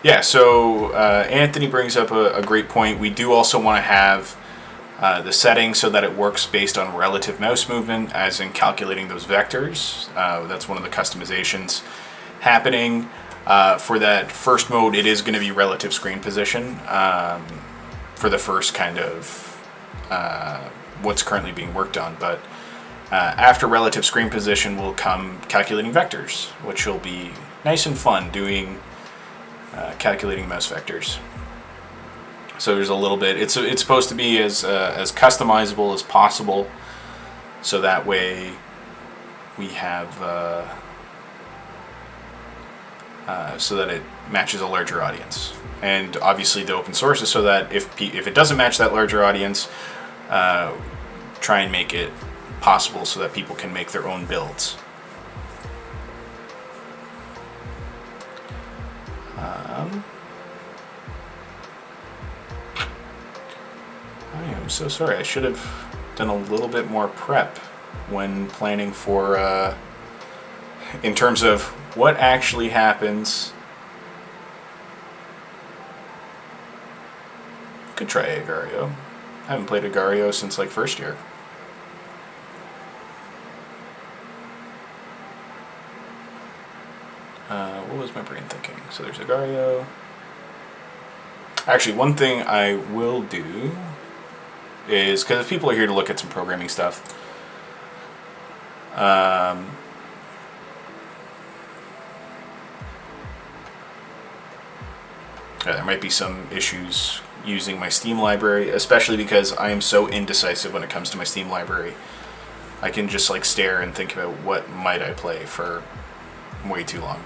yeah, so Anthony brings up a great point. We do also want to have the setting so that it works based on relative mouse movement, as in calculating those vectors. That's one of the customizations happening. For that first mode, it is going to be relative screen position for the first kind of what's currently being worked on. But after relative screen position will come calculating vectors, which will be nice and fun doing calculating mouse vectors. So there's a little bit. It's supposed to be as customizable as possible. so that way we have so that it matches a larger audience. And obviously the open source is so that if it doesn't match that larger audience, try and make it possible so that people can make their own builds. I am so sorry. I should have done a little bit more prep when planning for, in terms of what actually happens. Could try Agario. I haven't played Agario since like first year. What was my brain thinking? So there's Agario. Actually, one thing I will do is, because people are here to look at some programming stuff, yeah, there might be some issues using my Steam library, especially because I am so indecisive when it comes to my Steam library. I can just like stare and think about what might I play for way too long.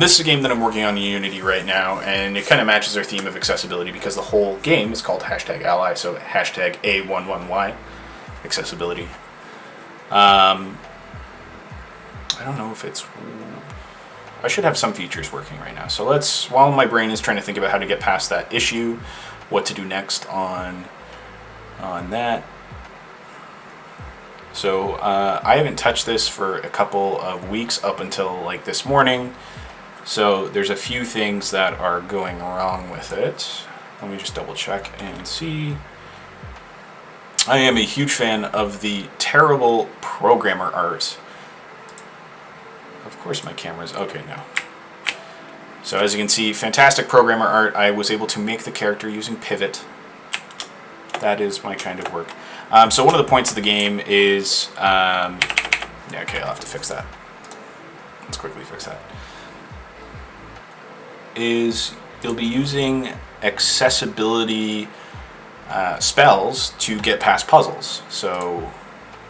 This is a game that I'm working on in Unity right now, and it kind of matches our theme of accessibility because the whole game is called #Ally, so #A11Y, accessibility. I don't know if it's... I should have some features working right now. So let's, while my brain is trying to think about how to get past that issue, what to do next on that. So I haven't touched this for a couple of weeks up until like this morning. So there's a few things that are going wrong with it. Let me just double check and see. I am a huge fan of the terrible programmer art. Of course my camera's okay now. So as you can see, fantastic programmer art. I was able to make the character using Pivot. That is my kind of work. So one of the points of the game is... yeah, okay, I'll have to fix that. Let's quickly fix that. Is you'll be using accessibility spells to get past puzzles. So,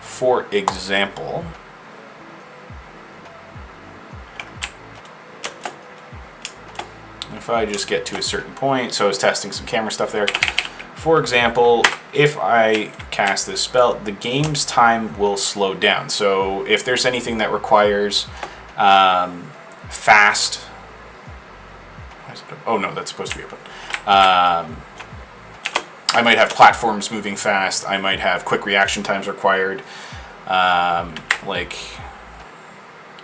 for example... if I just get to a certain point, so I was testing some camera stuff there. For example, if I cast this spell, the game's time will slow down. So if there's anything that requires fast... oh no, that's supposed to be open. I might have platforms moving fast. I might have quick reaction times required. Like...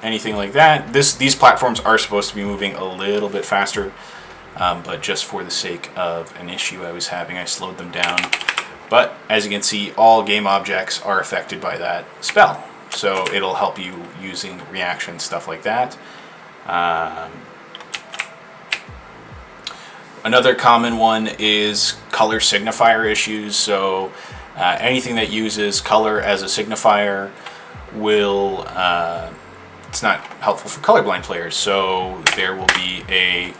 anything like that. These platforms are supposed to be moving a little bit faster, but just for the sake of an issue I was having, I slowed them down. But as you can see, all game objects are affected by that spell, so it'll help you using reaction, stuff like that. Another common one is color signifier issues. So anything that uses color as a signifier will... it's not helpful for colorblind players, so there will be a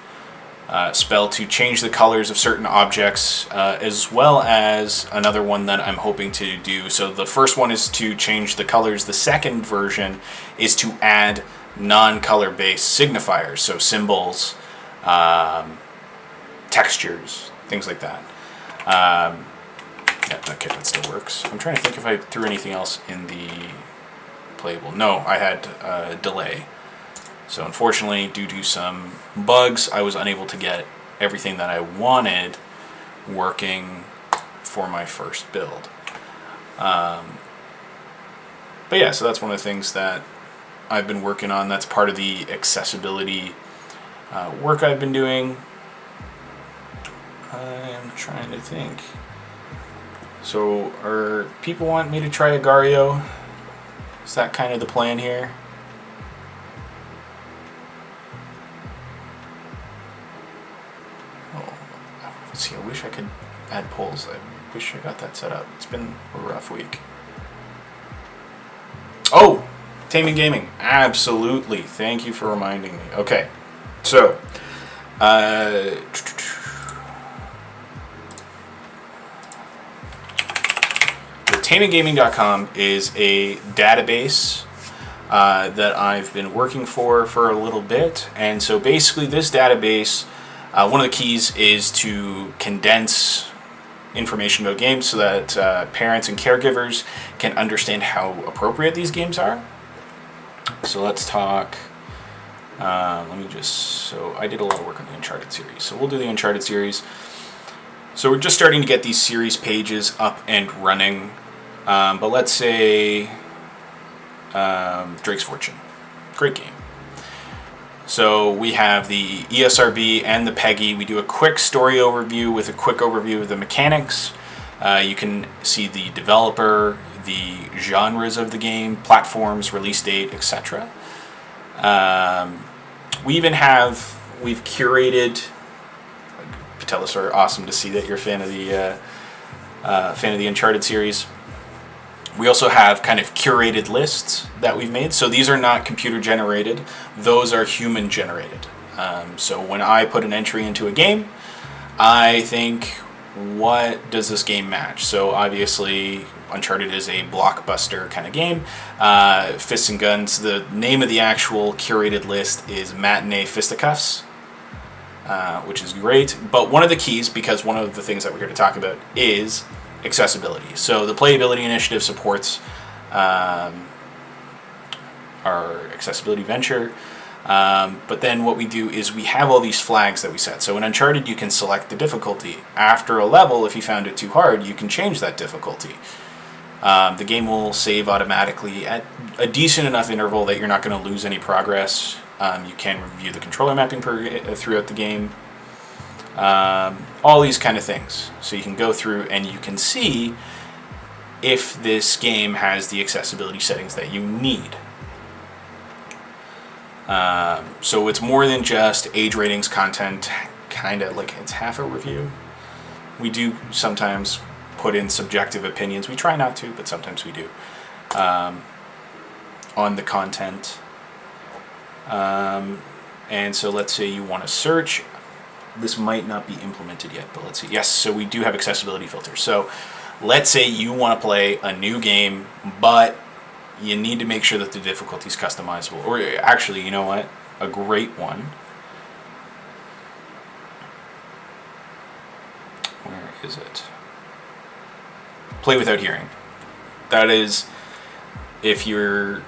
spell to change the colors of certain objects, as well as another one that I'm hoping to do. So the first one is to change the colors. The second version is to add non-color based signifiers, so symbols, textures, things like that. Yeah, okay, that still works. I'm trying to think if I threw anything else in the playable. No, I had a delay. So unfortunately, due to some bugs, I was unable to get everything that I wanted working for my first build. But yeah, so that's one of the things that I've been working on. That's part of the accessibility work I've been doing. I'm trying to think. So, are people want me to try Agario? Is that kind of the plan here? Oh, see, I wish I could add polls. I wish I got that set up. It's been a rough week. Oh! Taming Gaming. Absolutely. Thank you for reminding me. Okay. So, TamingGaming.com is a database that I've been working for a little bit. And so basically this database, one of the keys is to condense information about games so that parents and caregivers can understand how appropriate these games are. So let's talk. So I did a lot of work on the Uncharted series. So we'll do the Uncharted series. So we're just starting to get these series pages up and running. But let's say Drake's Fortune. Great game. So we have the ESRB and the PEGI. We do a quick story overview with a quick overview of the mechanics. You can see the developer, the genres of the game, platforms, release date, etc. We've curated. Patelis are awesome to see that you're a fan of the Uncharted series. We also have kind of curated lists that we've made. So these are not computer generated; those are human generated. So when I put an entry into a game, I think, what does this game match? So obviously, Uncharted is a blockbuster kind of game. Fists and Guns. The name of the actual curated list is Matinee Fisticuffs. Which is great. But one of the keys, because one of the things that we're here to talk about is accessibility. So the Playability Initiative supports our accessibility venture. But then what we do is we have all these flags that we set. So in Uncharted, you can select the difficulty. After a level, if you found it too hard, you can change that difficulty. The game will save automatically at a decent enough interval that you're not going to lose any progress. You can review the controller mapping throughout the game. All these kind of things. So you can go through and you can see if this game has the accessibility settings that you need. So it's more than just age ratings content, kind of like it's half a review. We do sometimes put in subjective opinions. We try not to, but sometimes we do. On the content. And so let's say you want to search. This might not be implemented yet, but let's see. Yes, so we do have accessibility filters. So let's say you want to play a new game, but you need to make sure that the difficulty is customizable. Or actually, you know what? A great one. Where is it? Play without hearing. That is, if you're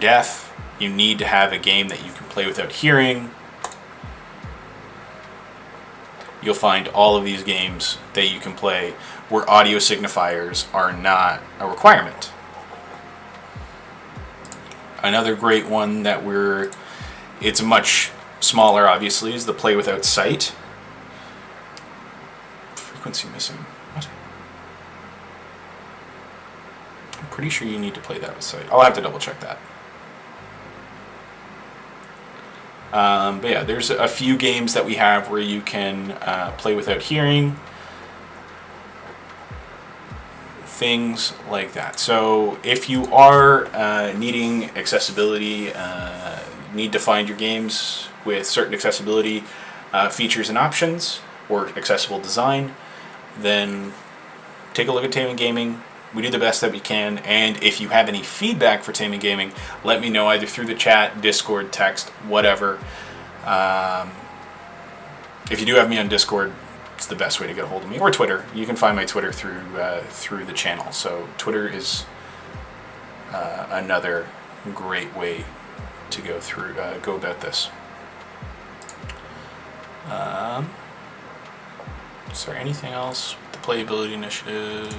deaf, you need to have a game that you can play without hearing. You'll find all of these games that you can play where audio signifiers are not a requirement. Another great one that it's much smaller, obviously, is the Play Without Sight. Frequency missing. What? I'm pretty sure you need to play that with sight. I'll have to double check that. But yeah, there's a few games that we have where you can play without hearing. Things like that. So if you are needing accessibility, need to find your games with certain accessibility features and options or accessible design, then take a look at Taming Gaming. We do the best that we can, and if you have any feedback for Taming Gaming, let me know either through the chat, Discord, text, whatever. If you do have me on Discord, it's the best way to get a hold of me, or Twitter. You can find my Twitter through the channel. So Twitter is another great way to go about this. Is there anything else with the Playability Initiative?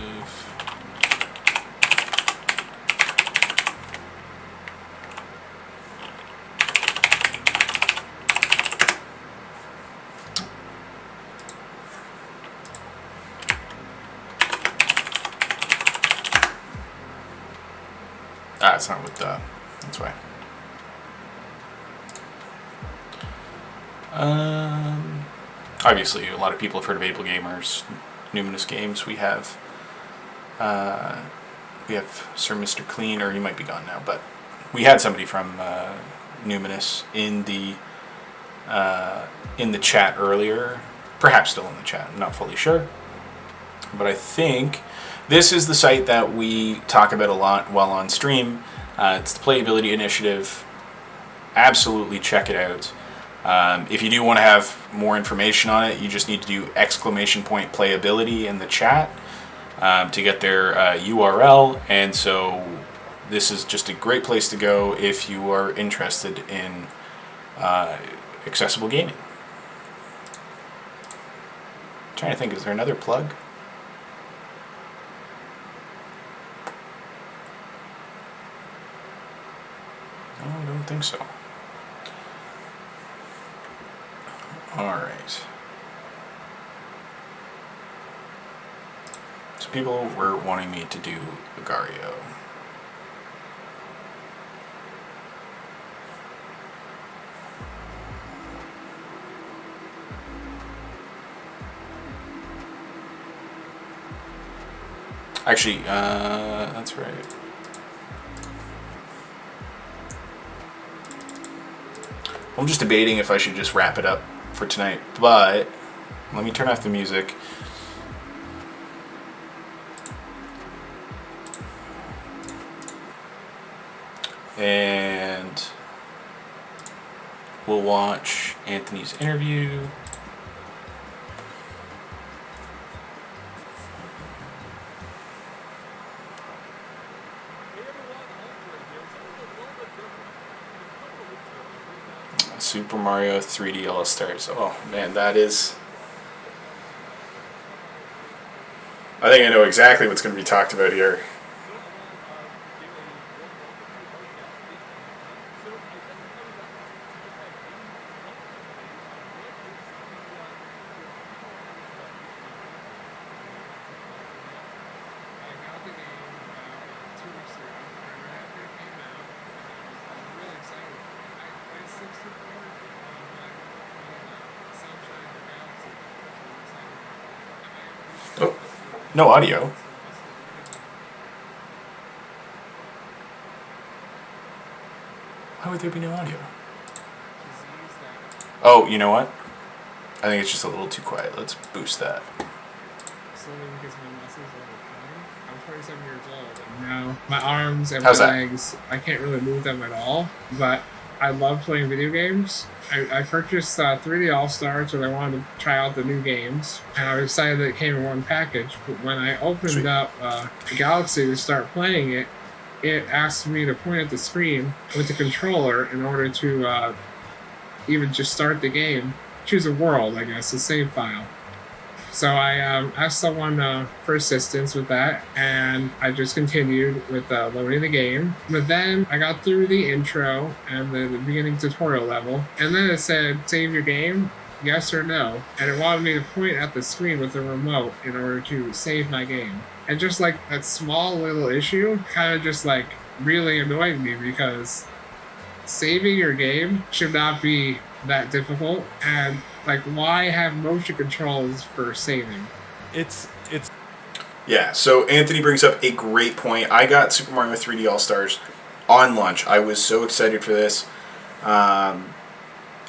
It's not with the. That's why. Obviously, a lot of people have heard of Able Gamers, Numinous Games. We have Sir Mr. Clean, or he might be gone now, but we had somebody from Numinous in the chat earlier. Perhaps still in the chat. I'm not fully sure, but I think This is the site that we talk about a lot while on stream. It's the Playability Initiative. Absolutely check it out. If you do want to have more information on it, you just need to do !playability in the chat to get their URL. And so this is just a great place to go if you are interested in accessible gaming. I'm trying to think, is there another plug? No, I don't think so. Alright. So people were wanting me to do Agario. Actually, that's right. I'm just debating if I should just wrap it up for tonight, but let me turn off the music. And we'll watch Anthony's interview. Super Mario 3D All-Stars. Oh man, that is... I think I know exactly what's going to be talked about here. Oh, no audio. Why would there be no audio? Oh, you know what? I think it's just a little too quiet. Let's boost that. I'm 27 years old, and now my arms and my legs, I can't really move them at all, but I love playing video games. I purchased 3D All-Stars because I wanted to try out the new games, and I was excited that it came in one package, but when I opened up Galaxy to start playing it, it asked me to point at the screen with the controller in order to even just start the game. Choose a world, I guess, a save file. So I asked someone for assistance with that, and I just continued with loading the game. But then I got through the intro and the beginning tutorial level, and then it said, save your game, yes or no. And it wanted me to point at the screen with the remote in order to save my game. And just like that small little issue kind of just like really annoyed me, because saving your game should not be that difficult, and like, why have motion controls for saving? It's Yeah, so Anthony brings up a great point. I got Super Mario 3D All-Stars on launch. I was so excited for this. And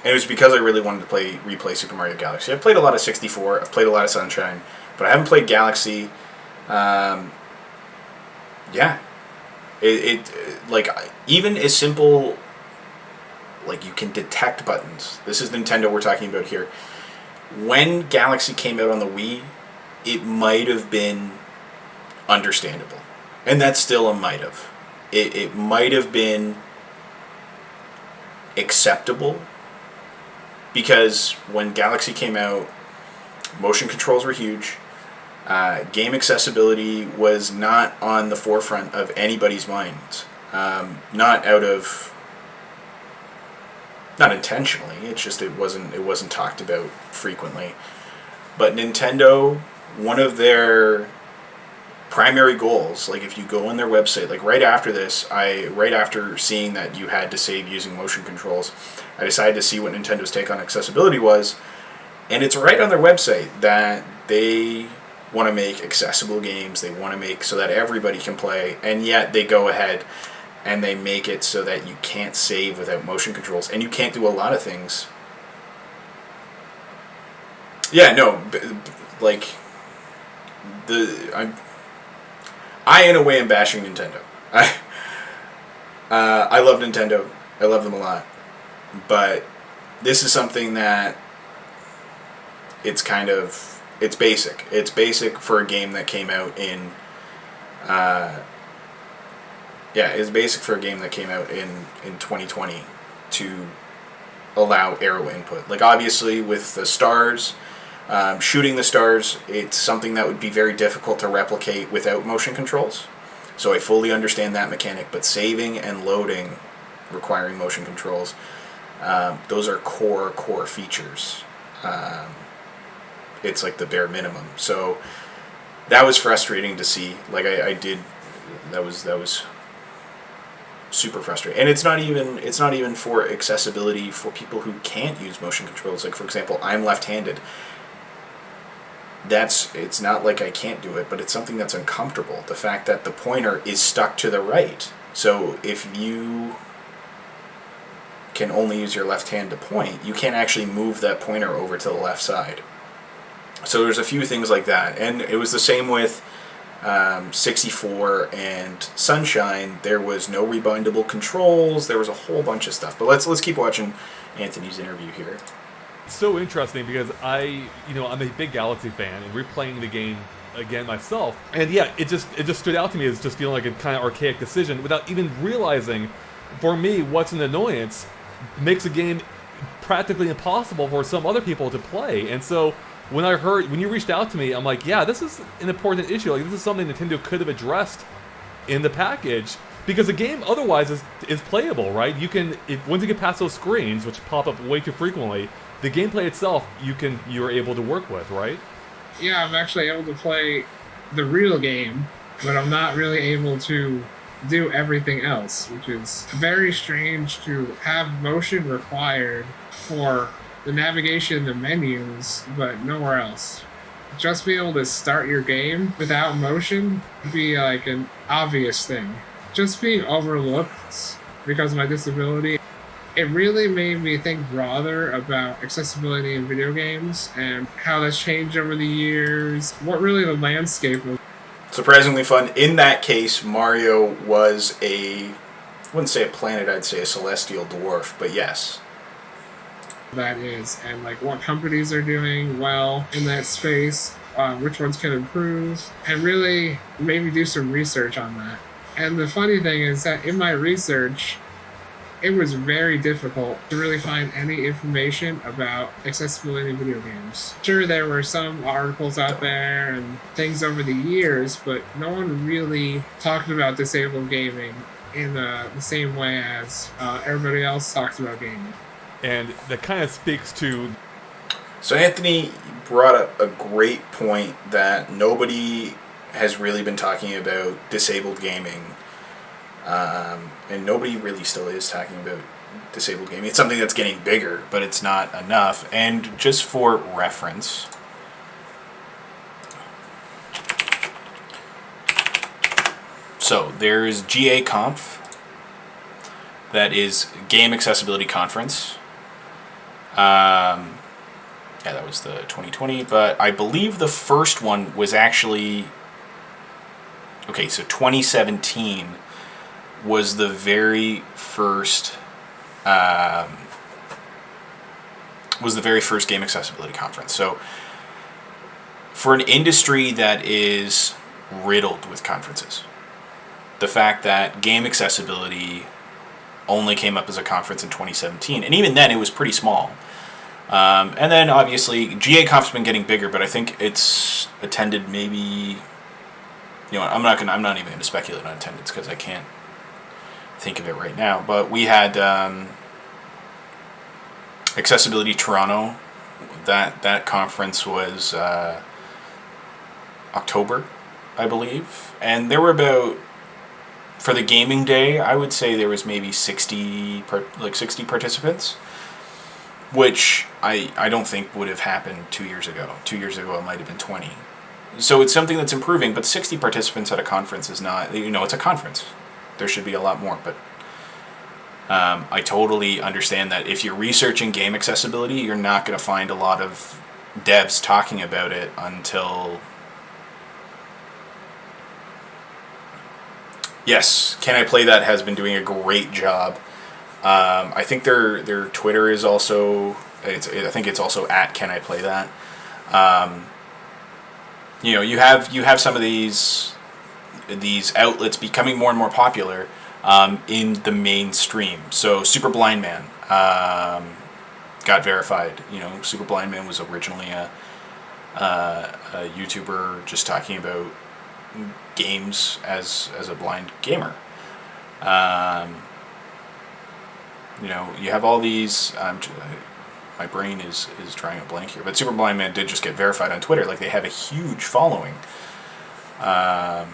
it was because I really wanted to replay Super Mario Galaxy. I've played a lot of 64, I've played a lot of Sunshine, but I haven't played Galaxy. Yeah. Like, even as simple... Like, you can detect buttons. This is Nintendo we're talking about here. When Galaxy came out on the Wii, it might have been understandable. And that's still a might have. It might have been acceptable, because when Galaxy came out, motion controls were huge. Game accessibility was not on the forefront of anybody's minds. Not intentionally, it's just it wasn't talked about frequently. But Nintendo, one of their primary goals, like if you go on their website, like right after seeing that you had to save using motion controls, I decided to see what Nintendo's take on accessibility was, and it's right on their website that they want to make accessible games, they want to make so that everybody can play, and yet they go ahead and they make it so that you can't save without motion controls, and you can't do a lot of things. Yeah, no, like I in a way am bashing Nintendo. I love Nintendo. I love them a lot, but this is something that it's basic. It's basic for a game that came out in. It's basic for a game that came out in 2020 to allow arrow input. Like, obviously, with the stars, shooting the stars, it's something that would be very difficult to replicate without motion controls. So I fully understand that mechanic, but saving and loading requiring motion controls, those are core features. It's like the bare minimum. So that was frustrating to see. Like, that was super frustrating. And it's not even for accessibility for people who can't use motion controls. Like, for example, I'm left-handed. It's not like I can't do it, but it's something that's uncomfortable. The fact that the pointer is stuck to the right. So if you can only use your left hand to point, you can't actually move that pointer over to the left side. So there's a few things like that. And it was the same with 64 and Sunshine. There was no rebindable controls. There was a whole bunch of stuff. But let's keep watching Anthony's interview here. It's so interesting because I'm a big Galaxy fan, and replaying the game again myself, and yeah, it just stood out to me as just feeling like a kind of archaic decision without even realizing, for me, what's an annoyance makes a game practically impossible for some other people to play. And so when you reached out to me, I'm like, yeah, this is an important issue. Like, this is something Nintendo could have addressed in the package, because the game otherwise is playable, right? Once you get past those screens, which pop up way too frequently, the gameplay itself you're able to work with, right? Yeah, I'm actually able to play the real game, but I'm not really able to do everything else, which is very strange to have motion required for the navigation in the menus, but nowhere else. Just being able to start your game without motion would be like an obvious thing. Just being overlooked because of my disability, it really made me think broader about accessibility in video games and how that's changed over the years, what really the landscape of. Surprisingly fun. In that case, Mario was I wouldn't say a planet, I'd say a celestial dwarf, but yes. That is, and like what companies are doing well in that space, which ones can improve, and really maybe do some research on that. And the funny thing is that in my research, it was very difficult to really find any information about accessibility in video games. Sure, there were some articles out there and things over the years, but no one really talked about disabled gaming in the same way as everybody else talks about gaming. And that kind of speaks to... So Anthony brought up a great point that nobody has really been talking about disabled gaming. And nobody really still is talking about disabled gaming. It's something that's getting bigger, but it's not enough. And just for reference, so there's GA Conf, that is Game Accessibility Conference. That was the 2020, but I believe the first one was actually, okay, so 2017 was the very first Game Accessibility Conference. So for an industry that is riddled with conferences, the fact that game accessibility only came up as a conference in 2017, and even then it was pretty small. And then obviously GA Conf's been getting bigger, but I think it's attended maybe, I'm not even going to speculate on attendance because I can't think of it right now. But we had Accessibility Toronto. That conference was October, I believe, and there were about, for the gaming day, I would say there was maybe 60 participants, which I don't think would have happened 2 years ago. 2 years ago, it might have been 20. So it's something that's improving, but 60 participants at a conference is not, it's a conference. There should be a lot more, but I totally understand that if you're researching game accessibility, you're not going to find a lot of devs talking about it until Yes, Can I Play That has been doing a great job. I think their Twitter is also. I think it's also at Can I Play That. You have some of these outlets becoming more and more popular in the mainstream. So Super Blind Man got verified. Super Blind Man was originally a YouTuber just talking about games as a blind gamer. You have all these. My brain is drawing a blank here, but Super Blind Man did just get verified on Twitter. Like, they have a huge following. But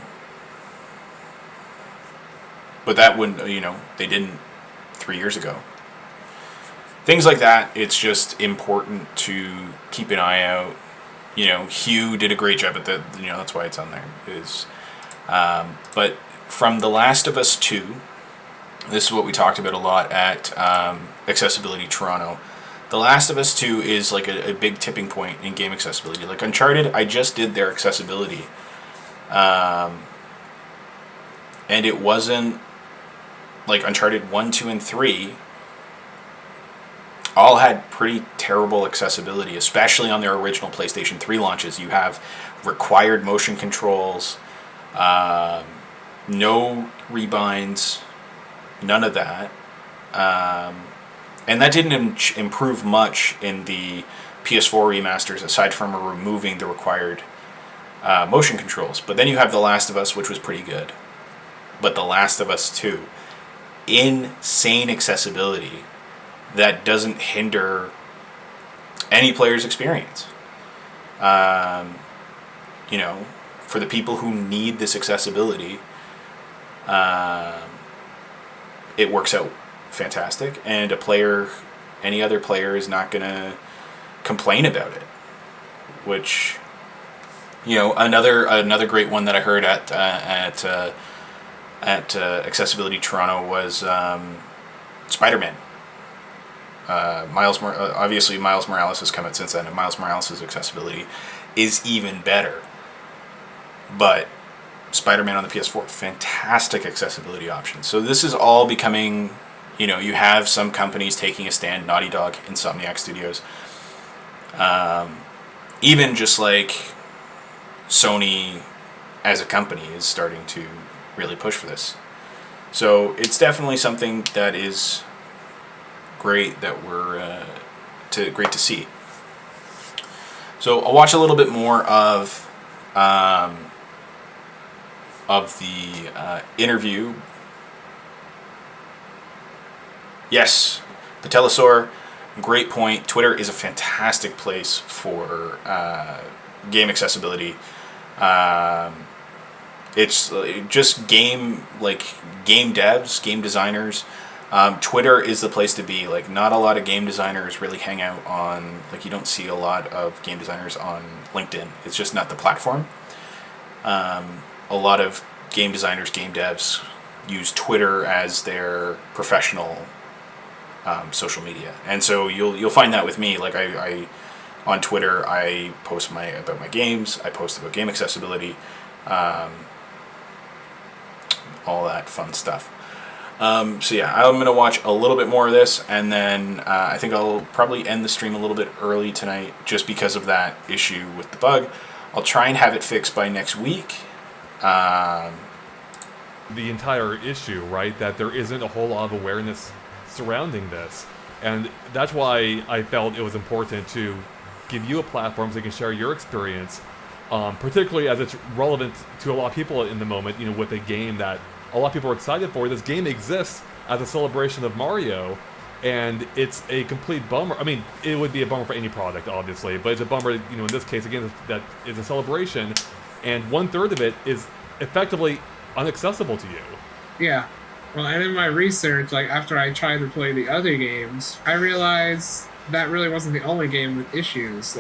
that wouldn't, they didn't 3 years ago. Things like that, it's just important to keep an eye out. Hugh did a great job at that. That's why it's on there. But from The Last of Us 2, this is what we talked about a lot at Accessibility Toronto. The Last of Us 2 is like a big tipping point in game accessibility. Like Uncharted, I just did their accessibility. And it wasn't like Uncharted 1, 2, and 3 all had pretty terrible accessibility, especially on their original PlayStation 3 launches. You have required motion controls, no rebinds, none of that. And that didn't improve much in the PS4 remasters, aside from removing the required motion controls. But then you have The Last of Us, which was pretty good. But The Last of Us 2, insane accessibility that doesn't hinder any player's experience. For the people who need this accessibility, it works out fantastic, and any other player is not going to complain about it. Which, another great one that I heard at Accessibility Toronto was Spider-Man. Obviously Miles Morales has come out since then, and Miles Morales' accessibility is even better. But Spider-Man on the PS4, fantastic accessibility options. So this is all becoming, you have some companies taking a stand, Naughty Dog, Insomniac Studios. Even just like Sony as a company is starting to really push for this. So it's definitely something that is great that great to see. So I'll watch a little bit more of the interview. Yes, Patellosaur, great point. Twitter is a fantastic place for game accessibility. It's just game devs, game designers. Twitter is the place to be. Like, not a lot of game designers really hang out on, you don't see a lot of game designers on LinkedIn. It's just not the platform. A lot of game designers, game devs use Twitter as their professional social media, and so you'll find that with me. Like, I on Twitter, I post about my games. I post about game accessibility, all that fun stuff. So yeah, I'm going to watch a little bit more of this, and then I think I'll probably end the stream a little bit early tonight just because of that issue with the bug. I'll try and have it fixed by next week. The entire issue, right, that there isn't a whole lot of awareness surrounding this. And that's why I felt it was important to give you a platform so you can share your experience, particularly as it's relevant to a lot of people in the moment, with a game that a lot of people are excited for. This game exists as a celebration of Mario, and it's a complete bummer. I mean, it would be a bummer for any product, obviously, but it's a bummer, in this case, again, that it's a celebration, and 1/3 of it is effectively inaccessible to you. Yeah. Well, and in my research, after I tried to play the other games, I realized that really wasn't the only game with issues.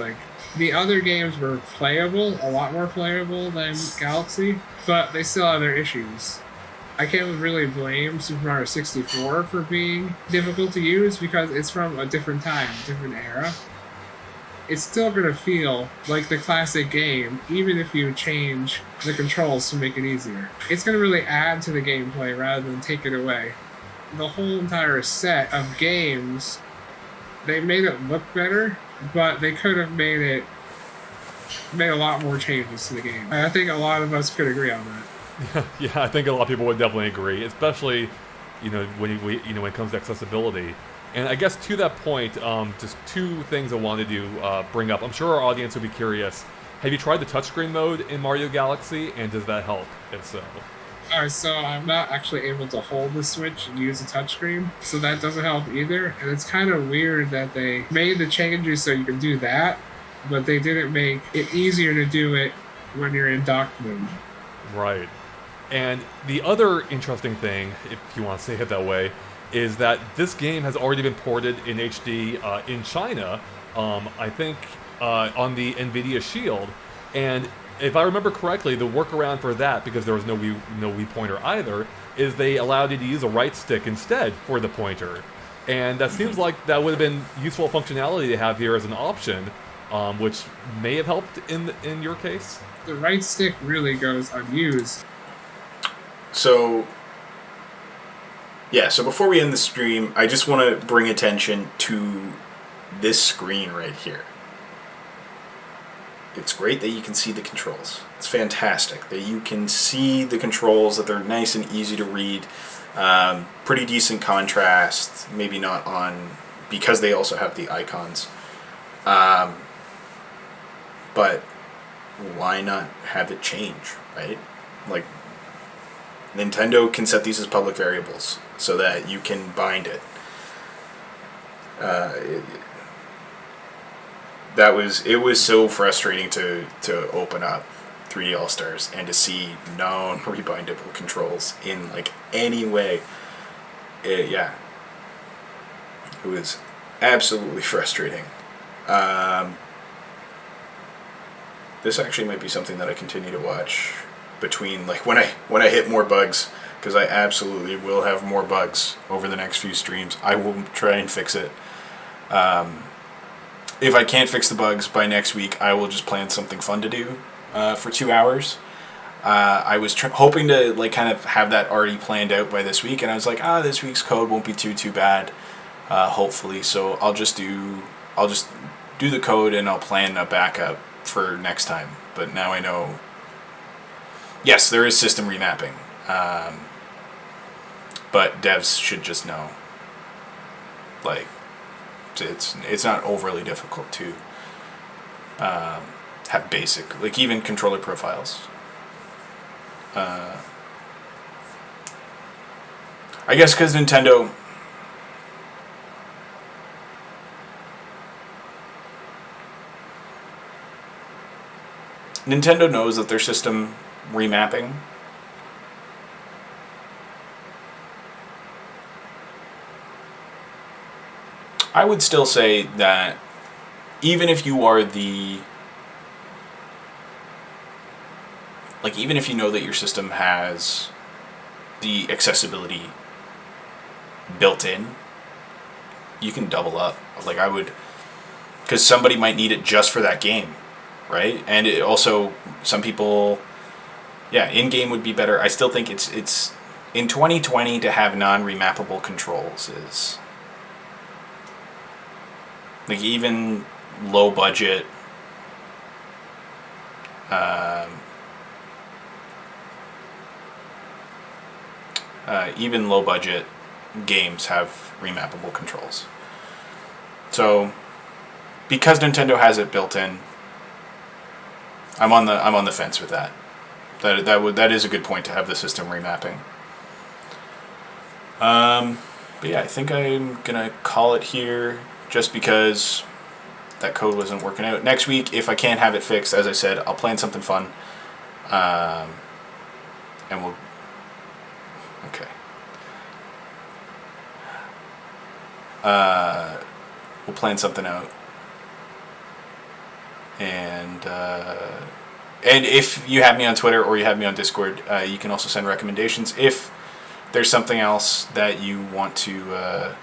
The other games were playable, a lot more playable than Galaxy, but they still have their issues. I can't really blame Super Mario 64 for being difficult to use because it's from a different time, different era. it's still going to feel like the classic game, even if you change the controls to make it easier. It's going to really add to the gameplay rather than take it away. The whole entire set of games, they made it look better, but they could have made a lot more changes to the game. And I think a lot of us could agree on that. Yeah, I think a lot of people would definitely agree, especially, when it comes to accessibility. And I guess to that point, just two things I wanted to bring up. I'm sure our audience would be curious. Have you tried the touchscreen mode in Mario Galaxy, and does that help? If so. Alright, so I'm not actually able to hold the Switch and use the touchscreen, so that doesn't help either. And it's kind of weird that they made the changes so you can do that, but they didn't make it easier to do it when you're in dock mode. Right. And the other interesting thing, if you want to say it that way, is that this game has already been ported in HD in China, I think on the NVIDIA Shield. And if I remember correctly, the workaround for that, because there was no Wii pointer either, is they allowed you to use a right stick instead for the pointer. And that seems like that would have been useful functionality to have here as an option, which may have helped in your case. The right stick really goes unused. So before we end the stream, I just want to bring attention to this screen right here. It's great that you can see the controls. It's fantastic that you can see the controls, that they're nice and easy to read. Pretty decent contrast, maybe not on, because they also have the icons. But why not have it change, right? Like, Nintendo can set these as public variables so that you can bind it. It was so frustrating to open up 3D All-Stars and to see non-rebindable controls in like any way. It was absolutely frustrating. This actually might be something that I continue to watch between like when I hit more bugs, because I absolutely will have more bugs over the next few streams. I will try and fix it. If I can't fix the bugs by next week, I will just plan something fun to do for 2 hours. I was hoping to like kind of have that already planned out by this week, and I was like, this week's code won't be too bad, hopefully. So I'll just do the code and I'll plan a backup for next time. But now I know. Yes, there is system remapping, but devs should just know. Like, it's not overly difficult to have basic, like even controller profiles. I guess because Nintendo knows that their system remapping I would still say that even if you are even if you know that your system has the accessibility built in, you can double up. Like I would, because somebody might need it just for that game, right? And it also, some people, in-game would be better. I still think it's in 2020 to have non-remappable controls is like even low budget games have remappable controls. So because Nintendo has it built in, I'm on the fence with that. That is a good point to have the system remapping. But yeah, I think I'm gonna call it here just because that code wasn't working out. Next week, if I can't have it fixed, as I said, I'll plan something fun. And we'll... Okay. We'll plan something out. And if you have me on Twitter or you have me on Discord, you can also send recommendations. If there's something else that you want to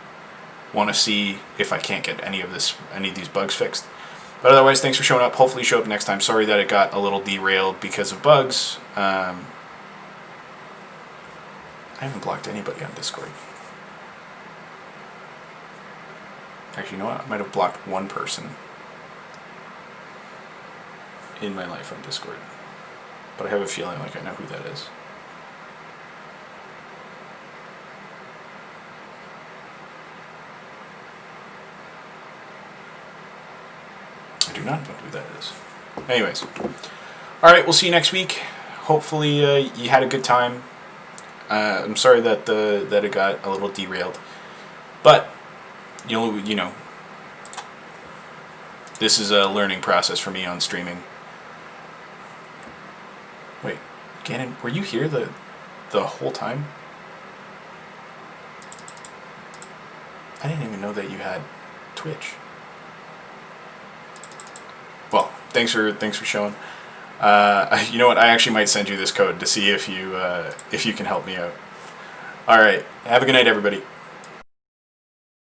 see, if I can't get any of these bugs fixed, But otherwise, thanks for showing up. Hopefully you show up next time. Sorry that it got a little derailed because of bugs. I haven't blocked anybody on Discord. Actually, you know what? I might have blocked one person in my life on Discord. But I have a feeling like I know who that is. I do not know who that is. Anyways. Alright, we'll see you next week. Hopefully you had a good time. I'm sorry that it got a little derailed. But, you know, this is a learning process for me on streaming. Wait, Gannon, were you here the whole time? I didn't even know that you had Twitch. Well, thanks for showing. You know what? I actually might send you this code to see if you can help me out. All right. Have a good night, everybody.